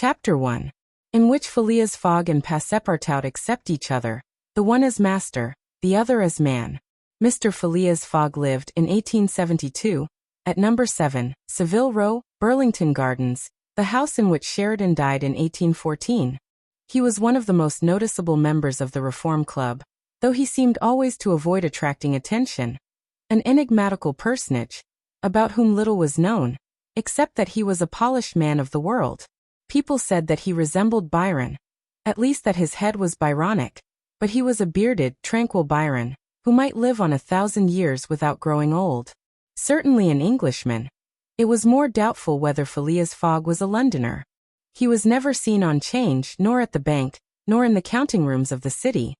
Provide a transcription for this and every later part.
Chapter 1. In which Phileas Fogg and Passepartout accept each other, the one as master, the other as man. Mr. Phileas Fogg lived in 1872, at number 7, Savile Row, Burlington Gardens, the house in which Sheridan died in 1814. He was one of the most noticeable members of the Reform Club, though he seemed always to avoid attracting attention. An enigmatical personage, about whom little was known, except that he was a polished man of the world. People said that he resembled Byron, at least that his head was Byronic, but he was a bearded, tranquil Byron, who might live on 1,000 years without growing old. Certainly an Englishman. It was more doubtful whether Phileas Fogg was a Londoner. He was never seen on 'Change, nor at the bank, nor in the counting rooms of the city.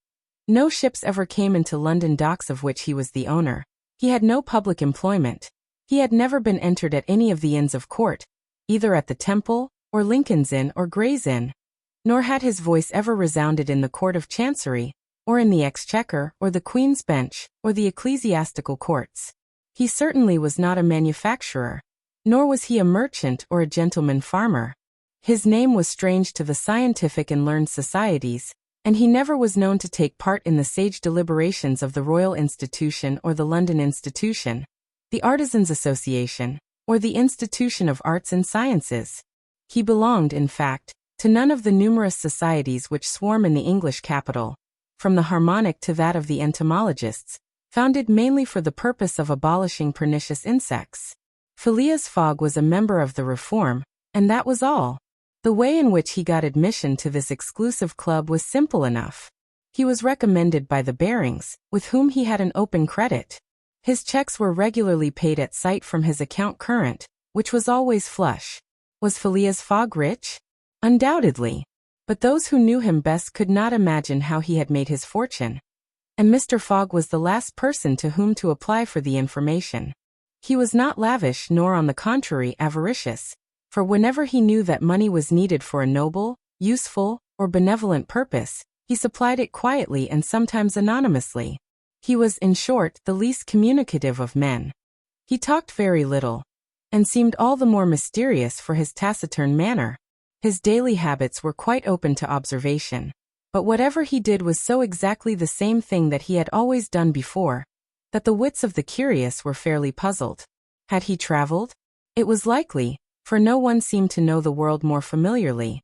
No ships ever came into London docks of which he was the owner. He had no public employment. He had never been entered at any of the Inns of Court, either at the Temple, or Lincoln's Inn or Gray's Inn. Nor had his voice ever resounded in the Court of Chancery, or in the Exchequer, or the Queen's Bench, or the ecclesiastical courts. He certainly was not a manufacturer, nor was he a merchant or a gentleman farmer. His name was strange to the scientific and learned societies, and he never was known to take part in the sage deliberations of the Royal Institution or the London Institution, the Artisans' Association, or the Institution of Arts and Sciences. He belonged, in fact, to none of the numerous societies which swarm in the English capital, from the Harmonic to that of the entomologists, founded mainly for the purpose of abolishing pernicious insects. Phileas Fogg was a member of the Reform, and that was all. The way in which he got admission to this exclusive club was simple enough. He was recommended by the Barings, with whom he had an open credit. His checks were regularly paid at sight from his account current, which was always flush. Was Phileas Fogg rich? Undoubtedly. But those who knew him best could not imagine how he had made his fortune. And Mr. Fogg was the last person to whom to apply for the information. He was not lavish nor on the contrary avaricious, for whenever he knew that money was needed for a noble, useful, or benevolent purpose, he supplied it quietly and sometimes anonymously. He was, in short, the least communicative of men. He talked very little, and seemed all the more mysterious for his taciturn manner. His daily habits were quite open to observation, but whatever he did was so exactly the same thing that he had always done before, that the wits of the curious were fairly puzzled. Had he traveled? It was likely, for no one seemed to know the world more familiarly.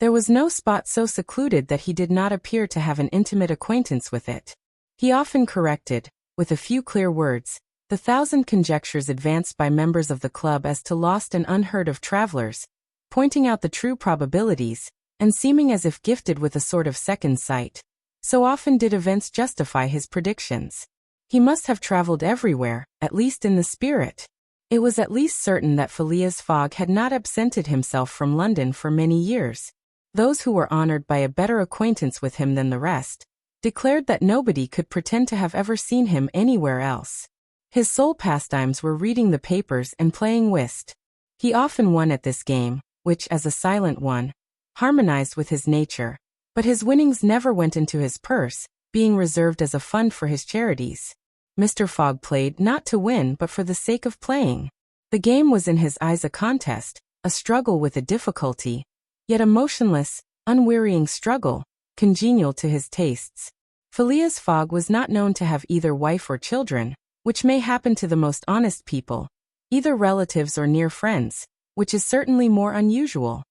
There was no spot so secluded that he did not appear to have an intimate acquaintance with it. He often corrected, with a few clear words, the 1,000 conjectures advanced by members of the club as to lost and unheard of travelers, pointing out the true probabilities, and seeming as if gifted with a sort of second sight. So often did events justify his predictions. He must have traveled everywhere, at least in the spirit. It was at least certain that Phileas Fogg had not absented himself from London for many years. Those who were honored by a better acquaintance with him than the rest, declared that nobody could pretend to have ever seen him anywhere else. His sole pastimes were reading the papers and playing whist. He often won at this game, which, as a silent one, harmonized with his nature, but his winnings never went into his purse, being reserved as a fund for his charities. Mr. Fogg played not to win but for the sake of playing. The game was in his eyes a contest, a struggle with a difficulty, yet a motionless, unwearying struggle, congenial to his tastes. Phileas Fogg was not known to have either wife or children, which may happen to the most honest people, either relatives or near friends, which is certainly more unusual.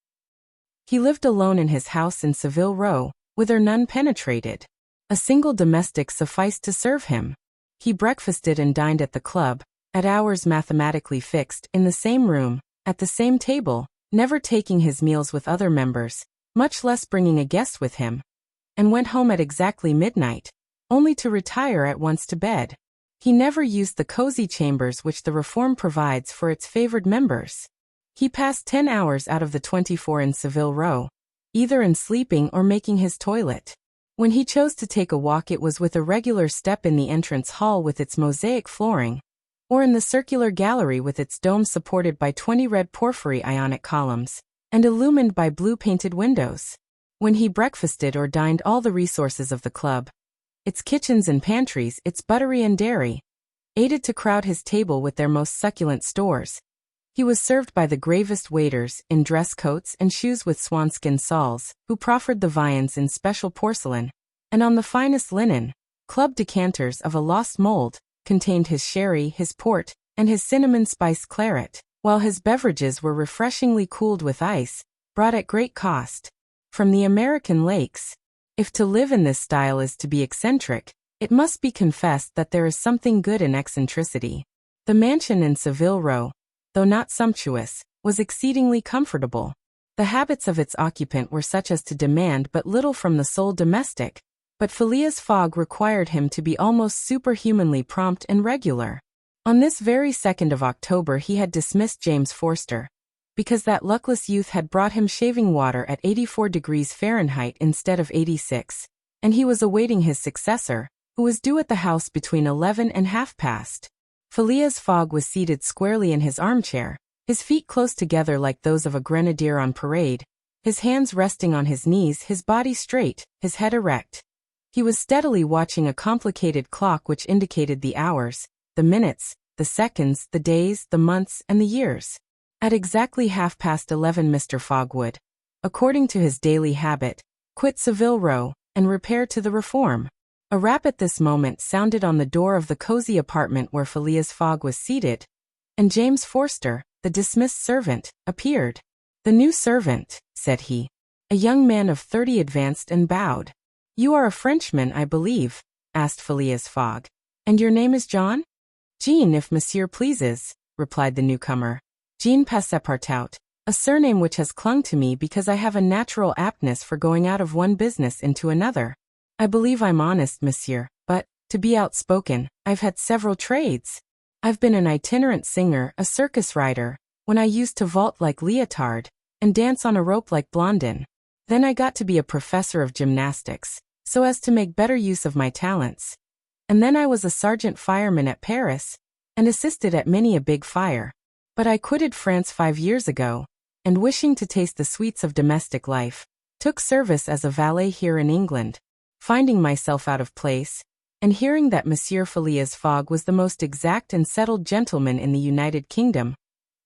He lived alone in his house in Savile Row, whither none penetrated. A single domestic sufficed to serve him. He breakfasted and dined at the club, at hours mathematically fixed, in the same room, at the same table, never taking his meals with other members, much less bringing a guest with him, and went home at exactly midnight, only to retire at once to bed. He never used the cozy chambers which the Reform provides for its favored members. He passed 10 hours out of the 24 in Savile Row, either in sleeping or making his toilet. When he chose to take a walk it was with a regular step in the entrance hall with its mosaic flooring, or in the circular gallery with its dome supported by 20 red porphyry Ionic columns, and illumined by blue-painted windows. When he breakfasted or dined all the resources of the club, its kitchens and pantries, its buttery and dairy, aided to crowd his table with their most succulent stores. He was served by the gravest waiters, in dress coats and shoes with swanskin soles, who proffered the viands in special porcelain, and on the finest linen. Club decanters of a lost mold contained his sherry, his port, and his cinnamon spice claret, while his beverages were refreshingly cooled with ice, brought at great cost from the American lakes. If to live in this style is to be eccentric, it must be confessed that there is something good in eccentricity. The mansion in Savile Row, though not sumptuous, was exceedingly comfortable. The habits of its occupant were such as to demand but little from the sole domestic, but Phileas Fogg required him to be almost superhumanly prompt and regular. On this very 2nd of October he had dismissed James Forster, because that luckless youth had brought him shaving water at 84 degrees Fahrenheit instead of 86, and he was awaiting his successor, who was due at the house between 11 and half past. Phileas Fogg was seated squarely in his armchair, his feet close together like those of a grenadier on parade, his hands resting on his knees, his body straight, his head erect. He was steadily watching a complicated clock which indicated the hours, the minutes, the seconds, the days, the months, and the years. At exactly 11:30 Mr. Fogg would, according to his daily habit, quit Savile Row and repair to the Reform. A rap at this moment sounded on the door of the cozy apartment where Phileas Fogg was seated, and James Forster, the dismissed servant, appeared. "The new servant," said he. A young man of 30 advanced and bowed. "You are a Frenchman, I believe?" asked Phileas Fogg. "And your name is John?" "Jean, if monsieur pleases," replied the newcomer. "Jean Passepartout, a surname which has clung to me because I have a natural aptness for going out of one business into another. I believe I'm honest, monsieur, but, to be outspoken, I've had several trades. I've been an itinerant singer, a circus rider, when I used to vault like Leotard, and dance on a rope like Blondin. Then I got to be a professor of gymnastics, so as to make better use of my talents. And then I was a sergeant fireman at Paris, and assisted at many a big fire. But I quitted France 5 years ago, and wishing to taste the sweets of domestic life, took service as a valet here in England. Finding myself out of place, and hearing that Monsieur Phileas Fogg was the most exact and settled gentleman in the United Kingdom,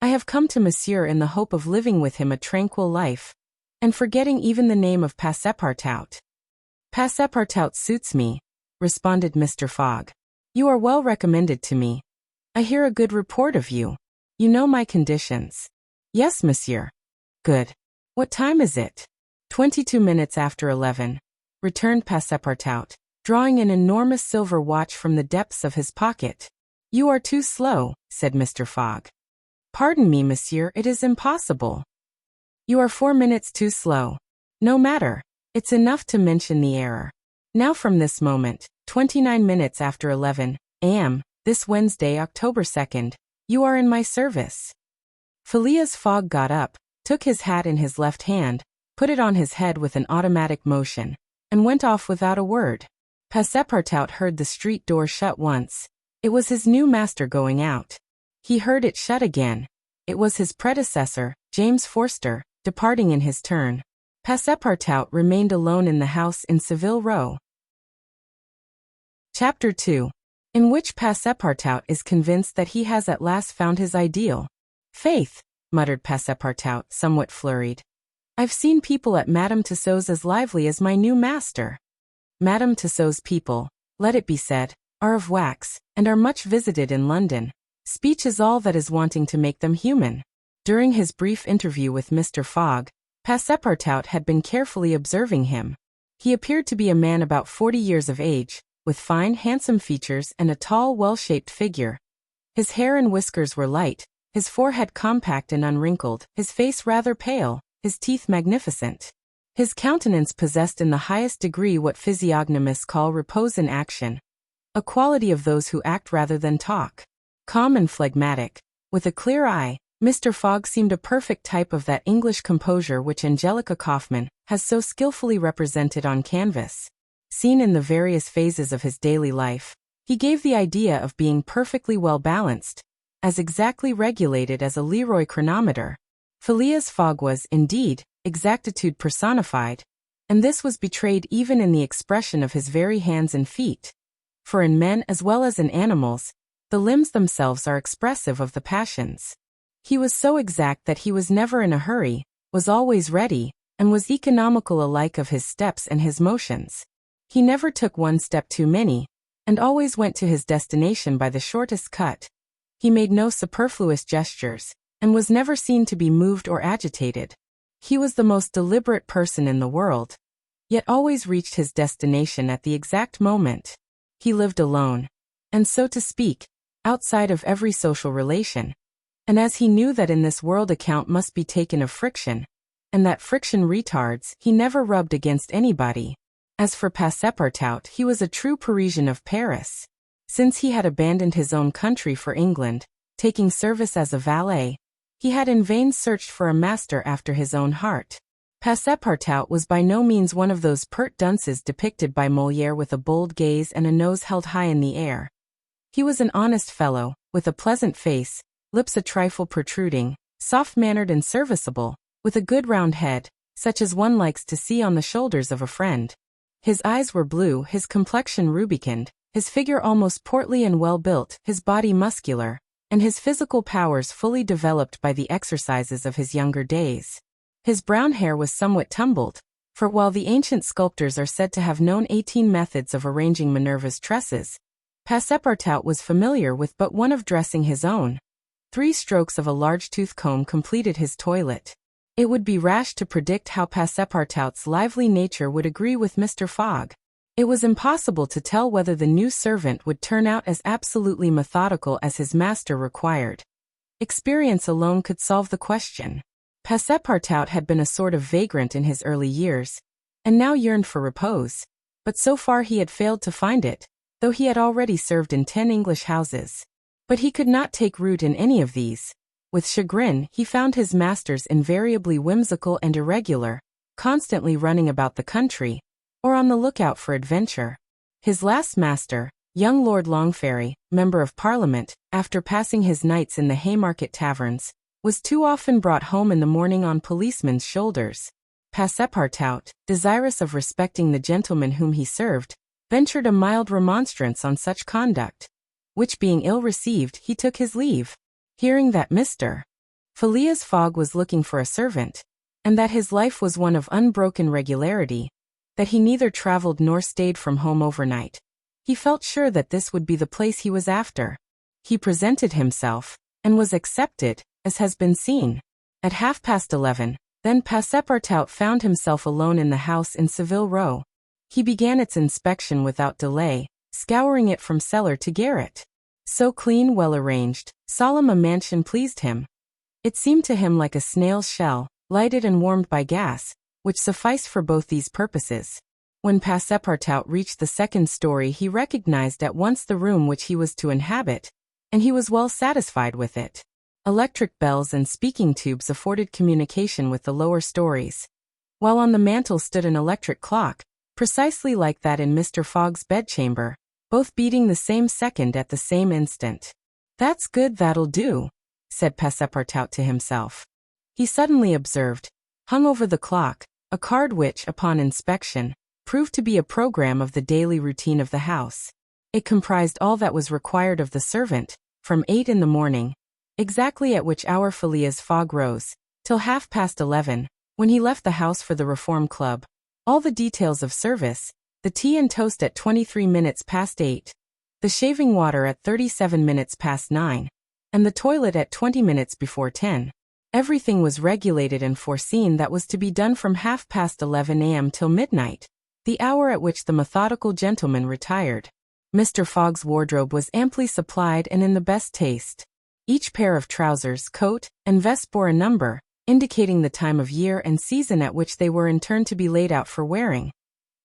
I have come to Monsieur in the hope of living with him a tranquil life, and forgetting even the name of Passepartout." "Passepartout suits me," responded Mr. Fogg. "You are well recommended to me. I hear a good report of you. You know my conditions." "Yes, monsieur." "Good. What time is it?" 22 minutes after 11, returned Passepartout, drawing an enormous silver watch from the depths of his pocket. "You are too slow," said Mr. Fogg. "Pardon me, monsieur, it is impossible." "You are 4 minutes too slow. No matter, it's enough to mention the error. Now from this moment, 29 minutes after 11 a.m., this Wednesday, October 2nd, you are in my service." Phileas Fogg got up, took his hat in his left hand, put it on his head with an automatic motion, and went off without a word. Passepartout heard the street door shut once. It was his new master going out. He heard it shut again. It was his predecessor, James Forster, departing in his turn. Passepartout remained alone in the house in Savile Row. Chapter 2. In which Passepartout is convinced that he has at last found his ideal. "Faith," muttered Passepartout, somewhat flurried. "I've seen people at Madame Tussaud's as lively as my new master." Madame Tussaud's people, let it be said, are of wax, and are much visited in London. Speech is all that is wanting to make them human. During his brief interview with Mr. Fogg, Passepartout had been carefully observing him. He appeared to be a man about 40 years of age, with fine, handsome features and a tall, well-shaped figure. His hair and whiskers were light, his forehead compact and unwrinkled, his face rather pale, his teeth magnificent. His countenance possessed in the highest degree what physiognomists call repose in action, a quality of those who act rather than talk. Calm and phlegmatic, with a clear eye, Mr. Fogg seemed a perfect type of that English composure which Angelica Kauffmann has so skillfully represented on canvas. Seen in the various phases of his daily life, he gave the idea of being perfectly well balanced, as exactly regulated as a Leroy chronometer. Phileas Fogg was, indeed, exactitude personified, and this was betrayed even in the expression of his very hands and feet. For in men as well as in animals, the limbs themselves are expressive of the passions. He was so exact that he was never in a hurry, was always ready, and was economical alike of his steps and his motions. He never took one step too many, and always went to his destination by the shortest cut. He made no superfluous gestures, and was never seen to be moved or agitated. He was the most deliberate person in the world, yet always reached his destination at the exact moment. He lived alone, and so to speak, outside of every social relation. And as he knew that in this world account must be taken of friction, and that friction retards, he never rubbed against anybody. As for Passepartout, he was a true Parisian of Paris. Since he had abandoned his own country for England, taking service as a valet, he had in vain searched for a master after his own heart. Passepartout was by no means one of those pert dunces depicted by Molière with a bold gaze and a nose held high in the air. He was an honest fellow, with a pleasant face, lips a trifle protruding, soft-mannered and serviceable, with a good round head, such as one likes to see on the shoulders of a friend. His eyes were blue, his complexion rubicund, his figure almost portly and well-built, his body muscular, and his physical powers fully developed by the exercises of his younger days. His brown hair was somewhat tumbled, for while the ancient sculptors are said to have known 18 methods of arranging Minerva's tresses, Passepartout was familiar with but one of dressing his own. 3 strokes of a large tooth comb completed his toilet. It would be rash to predict how Passepartout's lively nature would agree with Mr. Fogg. It was impossible to tell whether the new servant would turn out as absolutely methodical as his master required. Experience alone could solve the question. Passepartout had been a sort of vagrant in his early years, and now yearned for repose, but so far he had failed to find it, though he had already served in 10 English houses. But he could not take root in any of these. With chagrin, he found his masters invariably whimsical and irregular, constantly running about the country, or on the lookout for adventure. His last master, young Lord Longferry, Member of Parliament, after passing his nights in the Haymarket taverns, was too often brought home in the morning on policemen's shoulders. Passepartout, desirous of respecting the gentleman whom he served, ventured a mild remonstrance on such conduct, which being ill received, he took his leave. Hearing that Mr. Phileas Fogg was looking for a servant, and that his life was one of unbroken regularity, that he neither traveled nor stayed from home overnight, he felt sure that this would be the place he was after. He presented himself, and was accepted, as has been seen. At 11:30, then Passepartout found himself alone in the house in Savile Row. He began its inspection without delay, scouring it from cellar to garret. So clean, well-arranged, solemn a mansion pleased him. It seemed to him like a snail's shell, lighted and warmed by gas, which sufficed for both these purposes. When Passepartout reached the 2nd story, he recognized at once the room which he was to inhabit, and he was well satisfied with it. Electric bells and speaking tubes afforded communication with the lower stories, while on the mantel stood an electric clock, precisely like that in Mr. Fogg's bedchamber, both beating the same second at the same instant. "That's good, that'll do," said Passepartout to himself. He suddenly observed, hung over the clock, a card which, upon inspection, proved to be a program of the daily routine of the house. It comprised all that was required of the servant, from 8 in the morning, exactly at which hour Phileas Fogg rose, till 11:30, when he left the house for the Reform Club. All the details of service, the tea and toast at 23 minutes past 8, the shaving water at 37 minutes past 9, and the toilet at 20 minutes before 10. Everything was regulated and foreseen that was to be done from 11:30 a.m. till midnight, the hour at which the methodical gentleman retired. Mr. Fogg's wardrobe was amply supplied and in the best taste. Each pair of trousers, coat, and vest bore a number, indicating the time of year and season at which they were in turn to be laid out for wearing.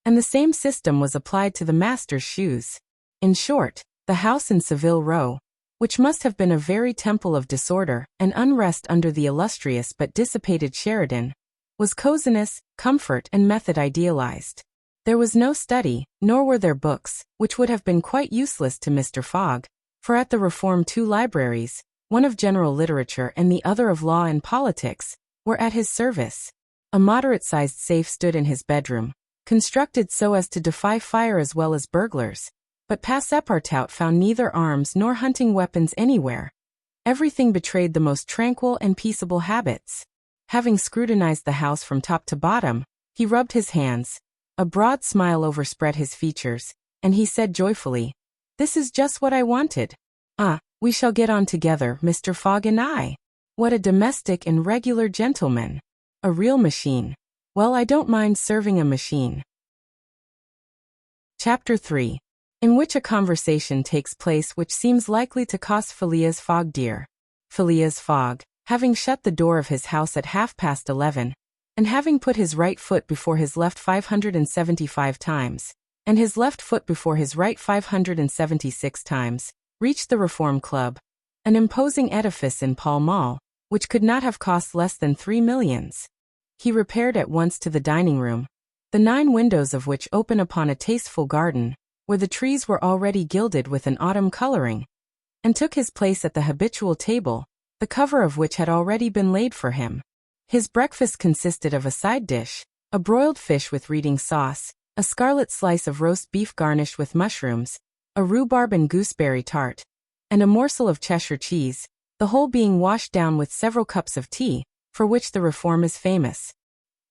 And the same system was applied to the master's shoes. In short, the house in Savile Row, which must have been a very temple of disorder and unrest under the illustrious but dissipated Sheridan, was coziness, comfort, and method idealized. There was no study, nor were there books, which would have been quite useless to Mr. Fogg, for at the Reform 2 libraries, one of general literature and the other of law and politics, were at his service. A moderate-sized safe stood in his bedroom, constructed so as to defy fire as well as burglars, but Passepartout found neither arms nor hunting weapons anywhere. Everything betrayed the most tranquil and peaceable habits. Having scrutinized the house from top to bottom, he rubbed his hands. A broad smile overspread his features, and he said joyfully, "This is just what I wanted. We shall get on together, Mr. Fogg and I. What a domestic and regular gentleman. A real machine. Well, I don't mind serving a machine." Chapter 3. In which a conversation takes place which seems likely to cost Phileas Fogg dear. Phileas Fogg, having shut the door of his house at 11:30, and having put his right foot before his left 575 times, and his left foot before his right 576 times, reached the Reform Club, an imposing edifice in Pall Mall, which could not have cost less than 3 millions. He repaired at once to the dining room, the 9 windows of which open upon a tasteful garden, where the trees were already gilded with an autumn coloring, and took his place at the habitual table, the cover of which had already been laid for him. His breakfast consisted of a side dish, a broiled fish with reading sauce, a scarlet slice of roast beef garnished with mushrooms, a rhubarb and gooseberry tart, and a morsel of Cheshire cheese, the whole being washed down with several cups of tea, for which the Reform is famous.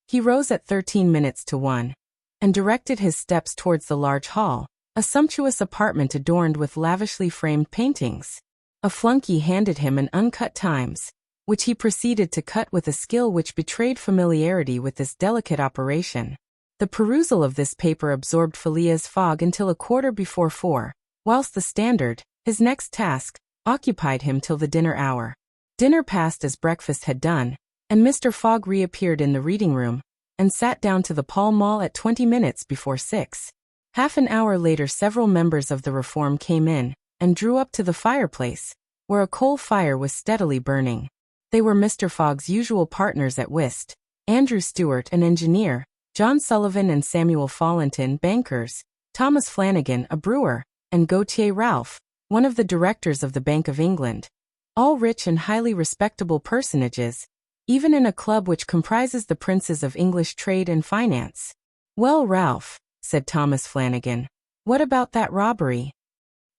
He rose at 1:13, and directed his steps towards the large hall, a sumptuous apartment adorned with lavishly framed paintings. A flunky handed him an uncut Times, which he proceeded to cut with a skill which betrayed familiarity with this delicate operation. The perusal of this paper absorbed Phileas Fogg until 4:15, whilst the Standard, his next task, occupied him till the dinner hour. Dinner passed as breakfast had done, and Mr. Fogg reappeared in the reading room, and sat down to the Pall Mall at 6:20. Half an hour later several members of the Reform came in, and drew up to the fireplace, where a coal fire was steadily burning. They were Mr. Fogg's usual partners at whist, Andrew Stewart, an engineer, John Sullivan and Samuel Fallentin, bankers, Thomas Flanagan, a brewer, and Gautier Ralph, one of the directors of the Bank of England. All rich and highly respectable personages, even in a club which comprises the princes of English trade and finance. "Well, Ralph," said Thomas Flanagan, "what about that robbery?"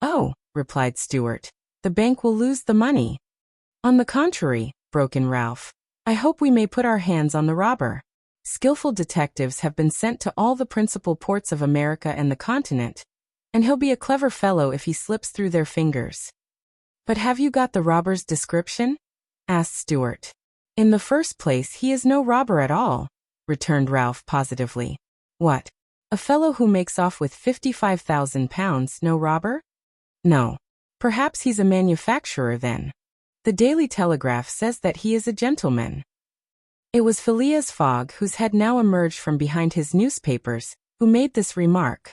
"Oh," replied Stewart, "the bank will lose the money." "On the contrary," broke in Ralph, "I hope we may put our hands on the robber. Skillful detectives have been sent to all the principal ports of America and the continent, and he'll be a clever fellow if he slips through their fingers." "But have you got the robber's description?" asked Stewart. "In the first place, he is no robber at all," returned Ralph positively. "What? A fellow who makes off with £55,000 no robber? No. Perhaps he's a manufacturer then. The Daily Telegraph says that he is a gentleman." It was Phileas Fogg, whose head now emerged from behind his newspapers, who made this remark.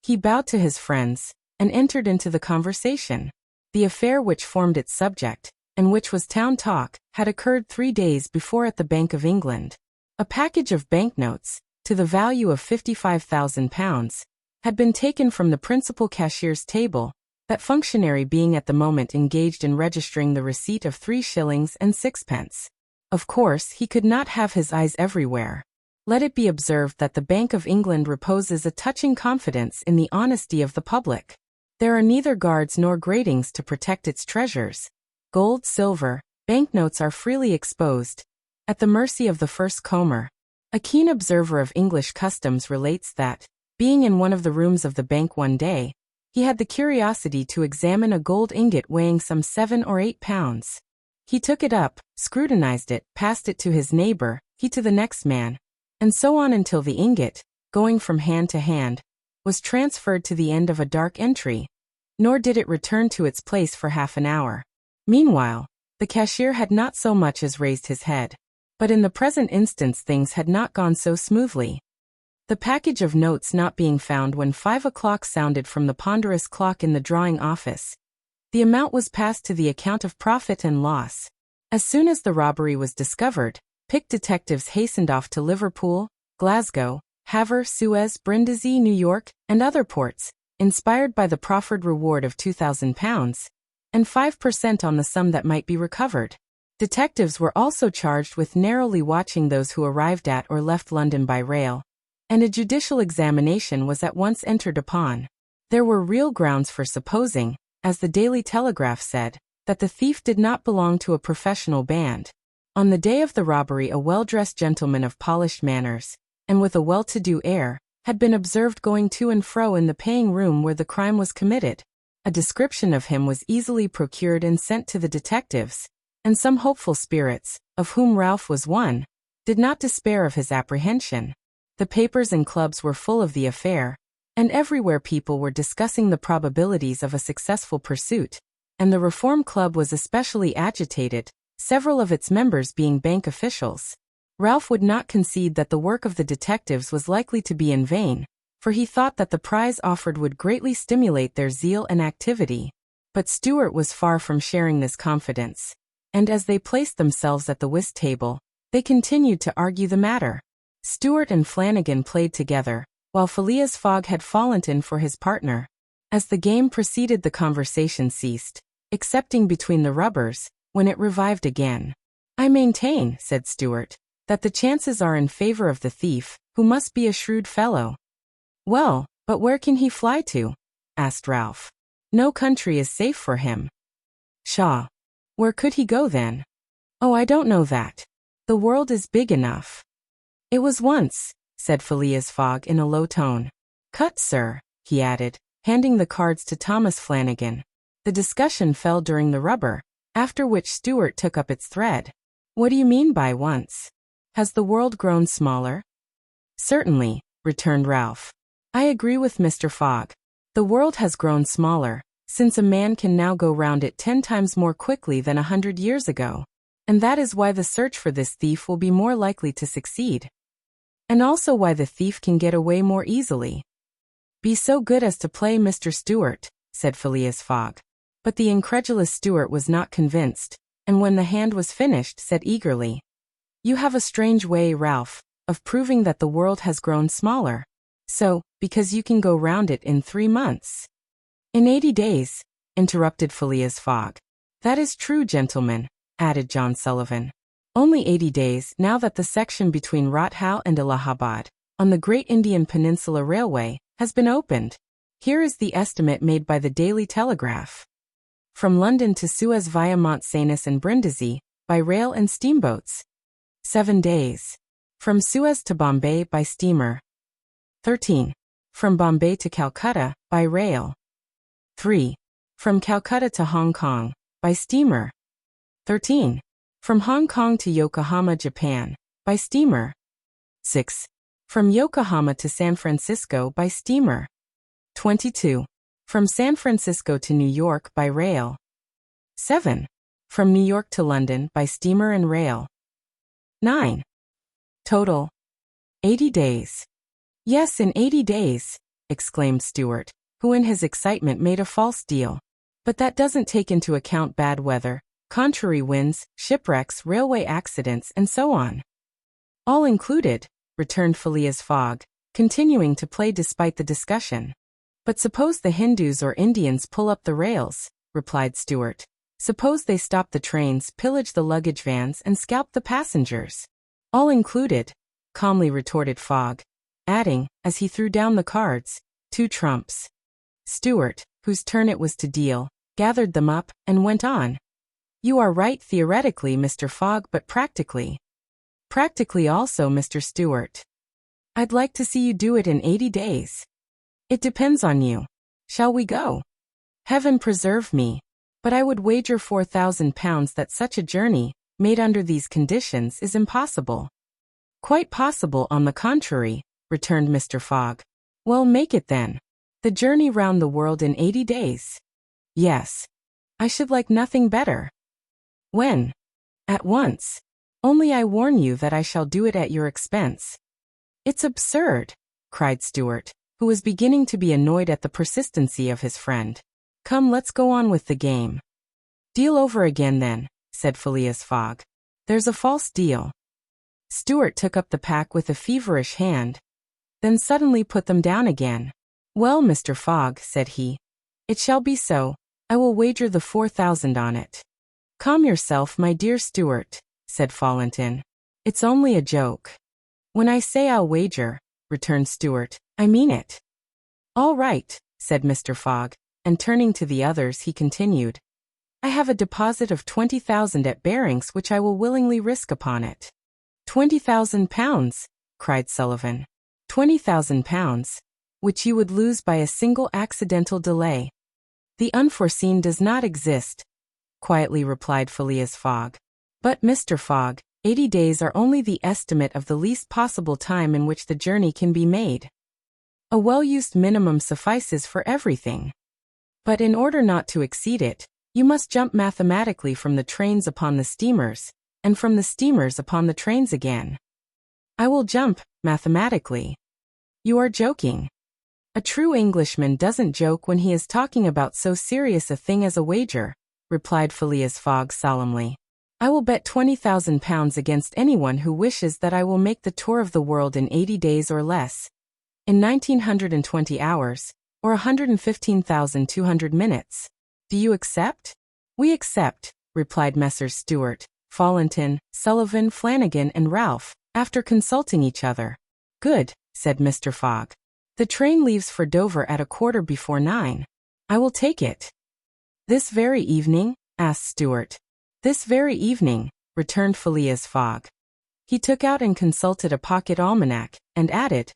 He bowed to his friends, and entered into the conversation. The affair which formed its subject, and which was town talk, had occurred 3 days before at the Bank of England. A package of banknotes, to the value of £55,000, had been taken from the principal cashier's table, that functionary being at the moment engaged in registering the receipt of 3 shillings and 6pence. Of course, he could not have his eyes everywhere. Let it be observed that the Bank of England reposes a touching confidence in the honesty of the public. There are neither guards nor gratings to protect its treasures. Gold, silver, banknotes are freely exposed, at the mercy of the first comer. A keen observer of English customs relates that, being in one of the rooms of the bank one day, he had the curiosity to examine a gold ingot weighing some 7 or 8 pounds. He took it up, scrutinized it, passed it to his neighbor, he to the next man, and so on until the ingot, going from hand to hand, was transferred to the end of a dark entry, nor did it return to its place for half an hour. Meanwhile, the cashier had not so much as raised his head. But in the present instance things had not gone so smoothly. The package of notes not being found when 5 o'clock sounded from the ponderous clock in the drawing office, the amount was passed to the account of profit and loss. As soon as the robbery was discovered, picked detectives hastened off to Liverpool, Glasgow, Havre, Suez, Brindisi, New York, and other ports, inspired by the proffered reward of £2,000, and 5% on the sum that might be recovered. Detectives were also charged with narrowly watching those who arrived at or left London by rail, and a judicial examination was at once entered upon. There were real grounds for supposing, as the Daily Telegraph said, that the thief did not belong to a professional band. On the day of the robbery, a well-dressed gentleman of polished manners, and with a well-to-do air, had been observed going to and fro in the paying room where the crime was committed. A description of him was easily procured and sent to the detectives, and some hopeful spirits, of whom Ralph was one, did not despair of his apprehension. The papers and clubs were full of the affair, and everywhere people were discussing the probabilities of a successful pursuit, and the Reform Club was especially agitated, several of its members being bank officials. Ralph would not concede that the work of the detectives was likely to be in vain, for he thought that the prize offered would greatly stimulate their zeal and activity. But Stewart was far from sharing this confidence, and as they placed themselves at the whist table, they continued to argue the matter. Stewart and Flanagan played together, while Phileas Fogg had fallen in for his partner. As the game proceeded, the conversation ceased, excepting between the rubbers, when it revived again. "I maintain," said Stewart, "that the chances are in favor of the thief, who must be a shrewd fellow." "Well, but where can he fly to?" asked Ralph. "No country is safe for him." "Pshaw! Where could he go then?" "Oh, I don't know that. The world is big enough." "It was once," said Phileas Fogg in a low tone. "Cut, sir," he added, handing the cards to Thomas Flanagan. The discussion fell during the rubber, after which Stewart took up its thread. "What do you mean by once? Has the world grown smaller?" "Certainly," returned Ralph. "I agree with Mr. Fogg. The world has grown smaller, since a man can now go round it 10 times more quickly than 100 years ago. And that is why the search for this thief will be more likely to succeed. And also why the thief can get away more easily." "Be so good as to play, Mr. Stewart," said Phileas Fogg. But the incredulous Stewart was not convinced, and when the hand was finished, said eagerly, "You have a strange way, Ralph, of proving that the world has grown smaller. So, because you can go round it in 3 months." "In 80 days, interrupted Phileas Fogg. "That is true, gentlemen," added John Sullivan. "Only 80 days now that the section between Rothau and Allahabad, on the Great Indian Peninsula Railway, has been opened. Here is the estimate made by the Daily Telegraph. From London to Suez via Mont Cenis and Brindisi, by rail and steamboats. 7 days. From Suez to Bombay by steamer. 13. From Bombay to Calcutta, by rail. 3. From Calcutta to Hong Kong, by steamer. 13. From Hong Kong to Yokohama, Japan, by steamer. 6. From Yokohama to San Francisco by steamer. 22. From San Francisco to New York by rail. 7. From New York to London by steamer and rail. 9. Total. 80 days. "Yes, in 80 days, exclaimed Stewart, who in his excitement made a false deal. "But that doesn't take into account bad weather, contrary winds, shipwrecks, railway accidents, and so on." "All included," returned Phileas Fogg, continuing to play despite the discussion. "But suppose the Hindus or Indians pull up the rails," replied Stewart. "Suppose they stop the trains, pillage the luggage vans, and scalp the passengers." "All included," calmly retorted Fogg, adding, as he threw down the cards, 2 trumps. Stewart, whose turn it was to deal, gathered them up, and went on. "You are right theoretically, Mr. Fogg, but practically." "Practically also, Mr. Stewart. I'd like to see you do it in 80 days. "It depends on you. Shall we go?" "Heaven preserve me. But I would wager £4,000 that such a journey, made under these conditions, is impossible." "Quite possible, on the contrary," returned Mr. Fogg. "Well, make it then. The journey round the world in 80 days. "Yes. I should like nothing better." "When?" "At once. Only I warn you that I shall do it at your expense." "It's absurd," cried Stewart, who was beginning to be annoyed at the persistency of his friend. "Come, let's go on with the game." "Deal over again then," said Phileas Fogg. "There's a false deal." Stewart took up the pack with a feverish hand, then suddenly put them down again. "Well, Mr. Fogg," said he, "it shall be so. I will wager the 4,000 on it." "Calm yourself, my dear Stewart," said Fallentin. "It's only a joke." "When I say I'll wager," returned Stewart, "I mean it." "All right," said Mr. Fogg, and turning to the others he continued. I have a deposit of 20,000 at Barings which I will willingly risk upon it." £20,000, cried Sullivan. £20,000, which you would lose by a single accidental delay. "The unforeseen does not exist," quietly replied Phileas Fogg. "But, Mr. Fogg, 80 days are only the estimate of the least possible time in which the journey can be made. A well-used minimum suffices for everything. But in order not to exceed it, you must jump mathematically from the trains upon the steamers, and from the steamers upon the trains again." "I will jump, mathematically." "You are joking." "A true Englishman doesn't joke when he is talking about so serious a thing as a wager," replied Phileas Fogg solemnly. "I will bet £20,000 against anyone who wishes that I will make the tour of the world in 80 days or less, in 1920 hours, or 115,200 minutes. Do you accept?" "We accept," replied Messrs. Stewart, Fallentin, Sullivan, Flanagan, and Ralph, after consulting each other. "Good," said Mr. Fogg. "The train leaves for Dover at 9:15. I will take it." "This very evening?" asked Stewart. "This very evening," returned Phileas Fogg. He took out and consulted a pocket almanac, and added,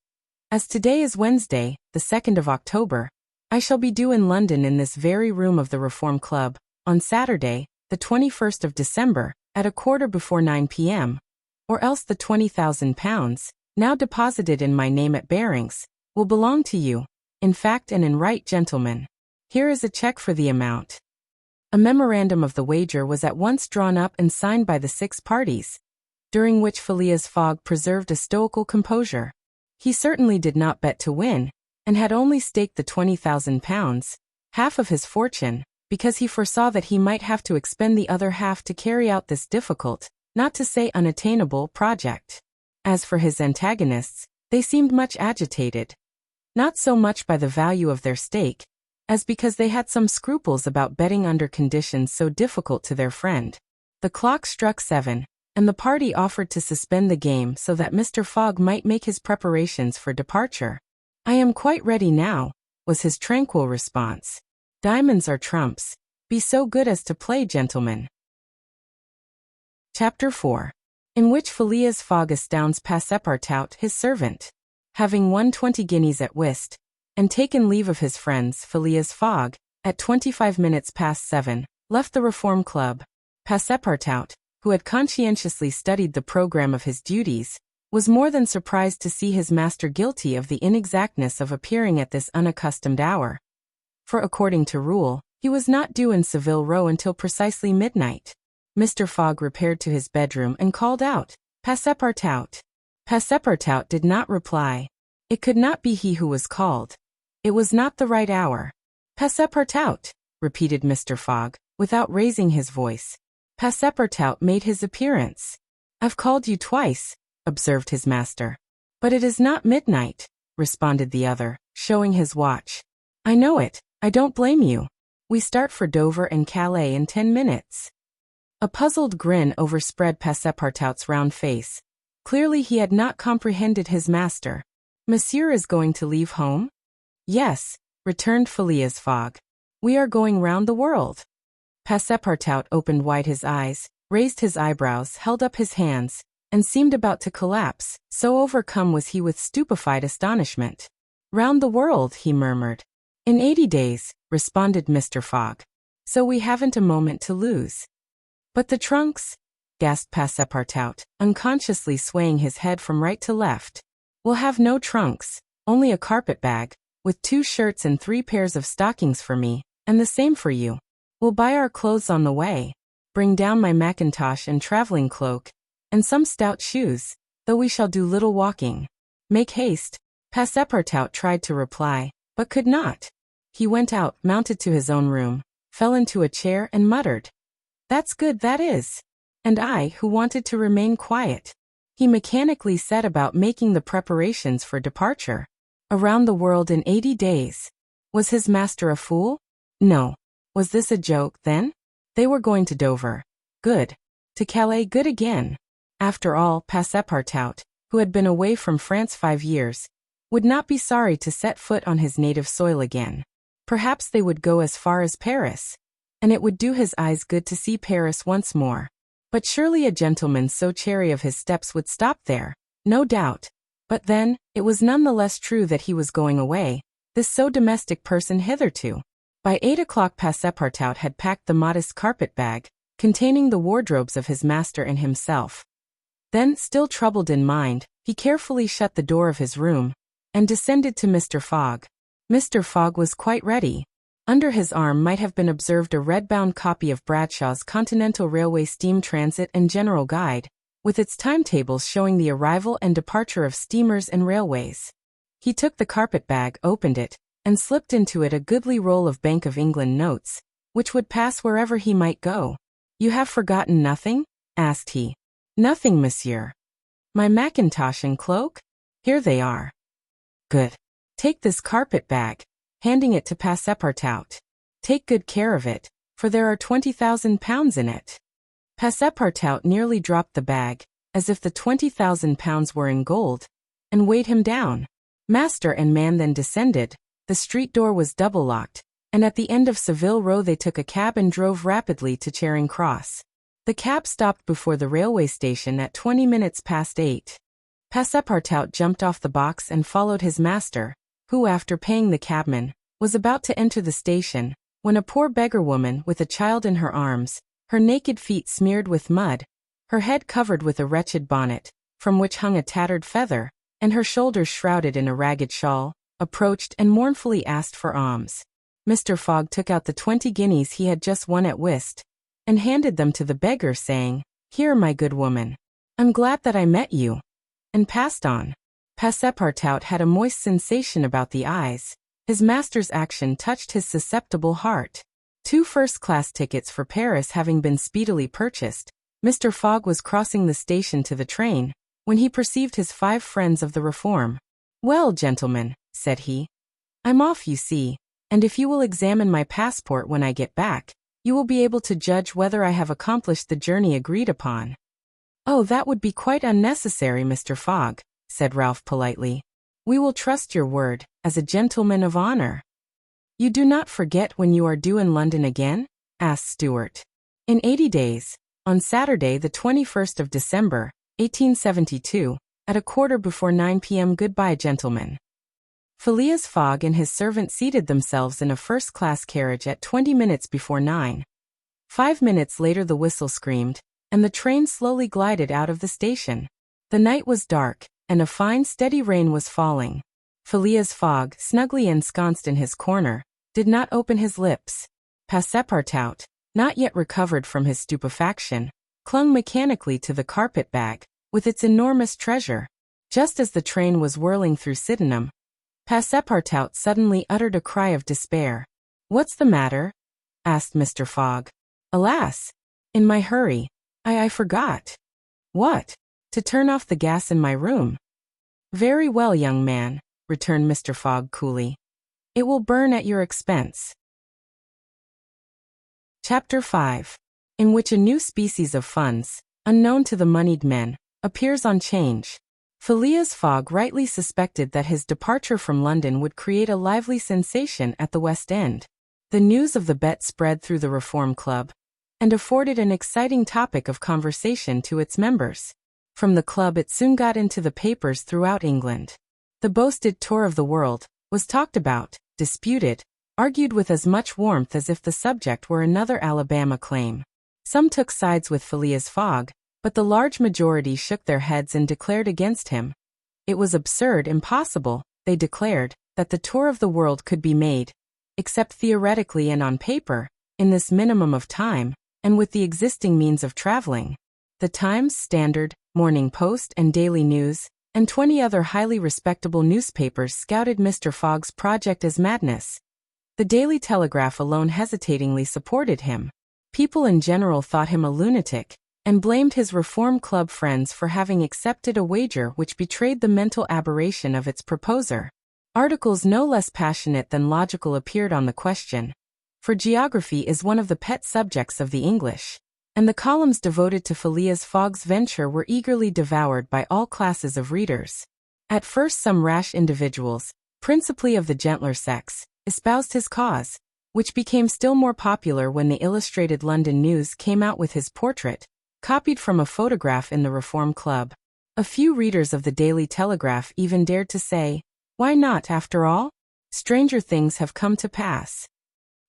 "As today is Wednesday, the 2nd of October, I shall be due in London in this very room of the Reform Club, on Saturday, the 21st of December, at 9:15 p.m., or else the £20,000, now deposited in my name at Barings, will belong to you, in fact and in right, gentlemen. Here is a check for the amount." A memorandum of the wager was at once drawn up and signed by the 6 parties, during which Phileas Fogg preserved a stoical composure. He certainly did not bet to win, and had only staked the £20,000, half of his fortune, because he foresaw that he might have to expend the other half to carry out this difficult, not to say unattainable, project. As for his antagonists, they seemed much agitated, not so much by the value of their stake, as because they had some scruples about betting under conditions so difficult to their friend. The clock struck 7, and the party offered to suspend the game so that Mr. Fogg might make his preparations for departure. "I am quite ready now," was his tranquil response. "Diamonds are trumps. Be so good as to play, gentlemen." Chapter 4. In which Phileas Fogg astounds Passepartout, his servant. Having won 20 guineas at whist, and taken leave of his friends, Phileas Fogg, at 7:25, left the Reform Club. Passepartout, who had conscientiously studied the program of his duties, was more than surprised to see his master guilty of the inexactness of appearing at this unaccustomed hour. For according to rule, he was not due in Savile Row until precisely midnight. Mr. Fogg repaired to his bedroom and called out, "Passepartout." Passepartout did not reply. It could not be he who was called. It was not the right hour. "Passepartout," repeated Mr. Fogg, without raising his voice. Passepartout made his appearance. "I've called you twice," observed his master. "But it is not midnight," responded the other, showing his watch. "I know it. I don't blame you. We start for Dover and Calais in 10 minutes. A puzzled grin overspread Passepartout's round face. Clearly he had not comprehended his master. "Monsieur is going to leave home?" "Yes," returned Phileas Fogg. "We are going round the world." Passepartout opened wide his eyes, raised his eyebrows, held up his hands, and seemed about to collapse, so overcome was he with stupefied astonishment. "Round the world," he murmured. "In 80 days, responded Mr. Fogg. "So we haven't a moment to lose." "But the trunks?" gasped Passepartout, unconsciously swaying his head from right to left. "We'll have no trunks, only a carpet bag, with 2 shirts and 3 pairs of stockings for me, and the same for you. We'll buy our clothes on the way. Bring down my mackintosh and traveling cloak, and some stout shoes, though we shall do little walking. Make haste." Passepartout tried to reply, but could not. He went out, mounted to his own room, fell into a chair and muttered, "That's good, that is. And I, who wanted to remain quiet." He mechanically set about making the preparations for departure. Around the world in 80 days. Was his master a fool? No. Was this a joke, then? They were going to Dover. Good. To Calais, good again. After all, Passepartout, who had been away from France 5 years, would not be sorry to set foot on his native soil again. Perhaps they would go as far as Paris. and it would do his eyes good to see Paris once more. But surely a gentleman so chary of his steps would stop there, no doubt. But then, it was none the less true that he was going away, this so domestic person hitherto. By 8 o'clock Passepartout had packed the modest carpet-bag, containing the wardrobes of his master and himself. Then, still troubled in mind, he carefully shut the door of his room, and descended to Mr. Fogg. Mr. Fogg was quite ready. Under his arm might have been observed a red-bound copy of Bradshaw's Continental Railway Steam Transit and General Guide, with its timetables showing the arrival and departure of steamers and railways. He took the carpet-bag, opened it, and slipped into it a goodly roll of Bank of England notes, which would pass wherever he might go. "You have forgotten nothing?" asked he. "Nothing, monsieur." "My mackintosh and cloak?" "Here they are." "Good. Take this carpet-bag," handing it to Passepartout. "Take good care of it, for there are 20,000 pounds in it." Passepartout nearly dropped the bag, as if the 20,000 pounds were in gold, and weighed him down. Master and man then descended, the street door was double-locked, and at the end of Savile Row they took a cab and drove rapidly to Charing Cross. The cab stopped before the railway station at 20 minutes past 8. Passepartout jumped off the box and followed his master, who, after paying the cabman, was about to enter the station, when a poor beggar woman with a child in her arms, her naked feet smeared with mud, her head covered with a wretched bonnet, from which hung a tattered feather, and her shoulders shrouded in a ragged shawl, approached and mournfully asked for alms. Mr. Fogg took out the 20 guineas he had just won at whist, and handed them to the beggar, saying, "Here, my good woman. I'm glad that I met you," and passed on. Passepartout had a moist sensation about the eyes. His master's action touched his susceptible heart. 2 first-class tickets for Paris having been speedily purchased, Mr. Fogg was crossing the station to the train, when he perceived his 5 friends of the Reform. "Well, gentlemen," said he, "I'm off, you see, and if you will examine my passport when I get back, you will be able to judge whether I have accomplished the journey agreed upon." "Oh, that would be quite unnecessary, Mr. Fogg," said Ralph politely. "We will trust your word, as a gentleman of honor." "You do not forget when you are due in London again?" asked Stewart. "In 80 days, on Saturday the 21st of December, 1872, at 9:15 p.m. Goodbye, gentlemen." Phileas Fogg and his servant seated themselves in a first-class carriage at 20 minutes before 9. 5 minutes later the whistle screamed, and the train slowly glided out of the station. The night was dark, and a fine steady rain was falling. Phileas Fogg, snugly ensconced in his corner, did not open his lips. Passepartout, not yet recovered from his stupefaction, clung mechanically to the carpet-bag, with its enormous treasure. Just as the train was whirling through Sydenham, Passepartout suddenly uttered a cry of despair. "What's the matter?" asked Mr. Fogg. "Alas! In my hurry, I forgot." "What?" "To turn off the gas in my room." "Very well, young man," returned Mr. Fogg coolly. "It will burn at your expense." Chapter 5. In which a new species of funds, unknown to the moneyed men, appears on 'Change. Phileas Fogg rightly suspected that his departure from London would create a lively sensation at the West End. The news of the bet spread through the Reform Club, and afforded an exciting topic of conversation to its members. From the club it soon got into the papers throughout England. The boasted tour of the world was talked about, disputed, argued with as much warmth as if the subject were another Alabama claim. Some took sides with Phileas Fogg, but the large majority shook their heads and declared against him. It was absurd, impossible, they declared, that the tour of the world could be made, except theoretically and on paper, in this minimum of time, and with the existing means of traveling. The Times, Standard, Morning Post, and Daily News, and 20 other highly respectable newspapers scouted Mr. Fogg's project as madness. The Daily Telegraph alone hesitatingly supported him. People in general thought him a lunatic, and blamed his Reform Club friends for having accepted a wager which betrayed the mental aberration of its proposer. Articles no less passionate than logical appeared on the question, for geography is one of the pet subjects of the English, and the columns devoted to Phileas Fogg's venture were eagerly devoured by all classes of readers. At first some rash individuals, principally of the gentler sex, espoused his cause, which became still more popular when the Illustrated London News came out with his portrait, copied from a photograph in the Reform Club. A few readers of the Daily Telegraph even dared to say, "Why not, after all? Stranger things have come to pass."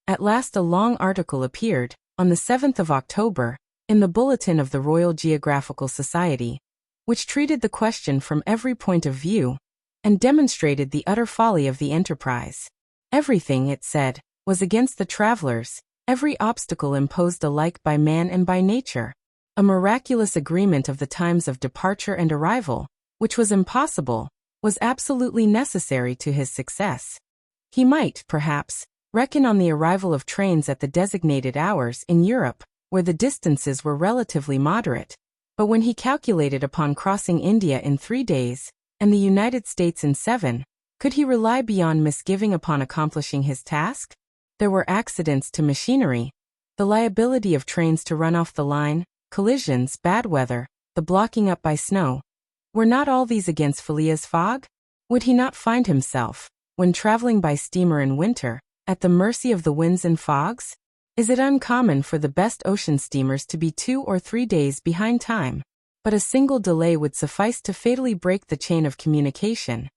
At last a long article appeared, on the 7th of October, in the Bulletin of the Royal Geographical Society, which treated the question from every point of view, and demonstrated the utter folly of the enterprise. Everything, it said, was against the travelers, every obstacle imposed alike by man and by nature. A miraculous agreement of the times of departure and arrival, which was impossible, was absolutely necessary to his success. He might, perhaps, reckon on the arrival of trains at the designated hours in Europe, where the distances were relatively moderate, but when he calculated upon crossing India in 3 days, and the United States in 7, could he rely beyond misgiving upon accomplishing his task? There were accidents to machinery, the liability of trains to run off the line, collisions, bad weather, the blocking up by snow. Were not all these against Phileas Fogg? Would he not find himself, when traveling by steamer in winter, at the mercy of the winds and fogs? Is it uncommon for the best ocean steamers to be 2 or 3 days behind time? But a single delay would suffice to fatally break the chain of communication.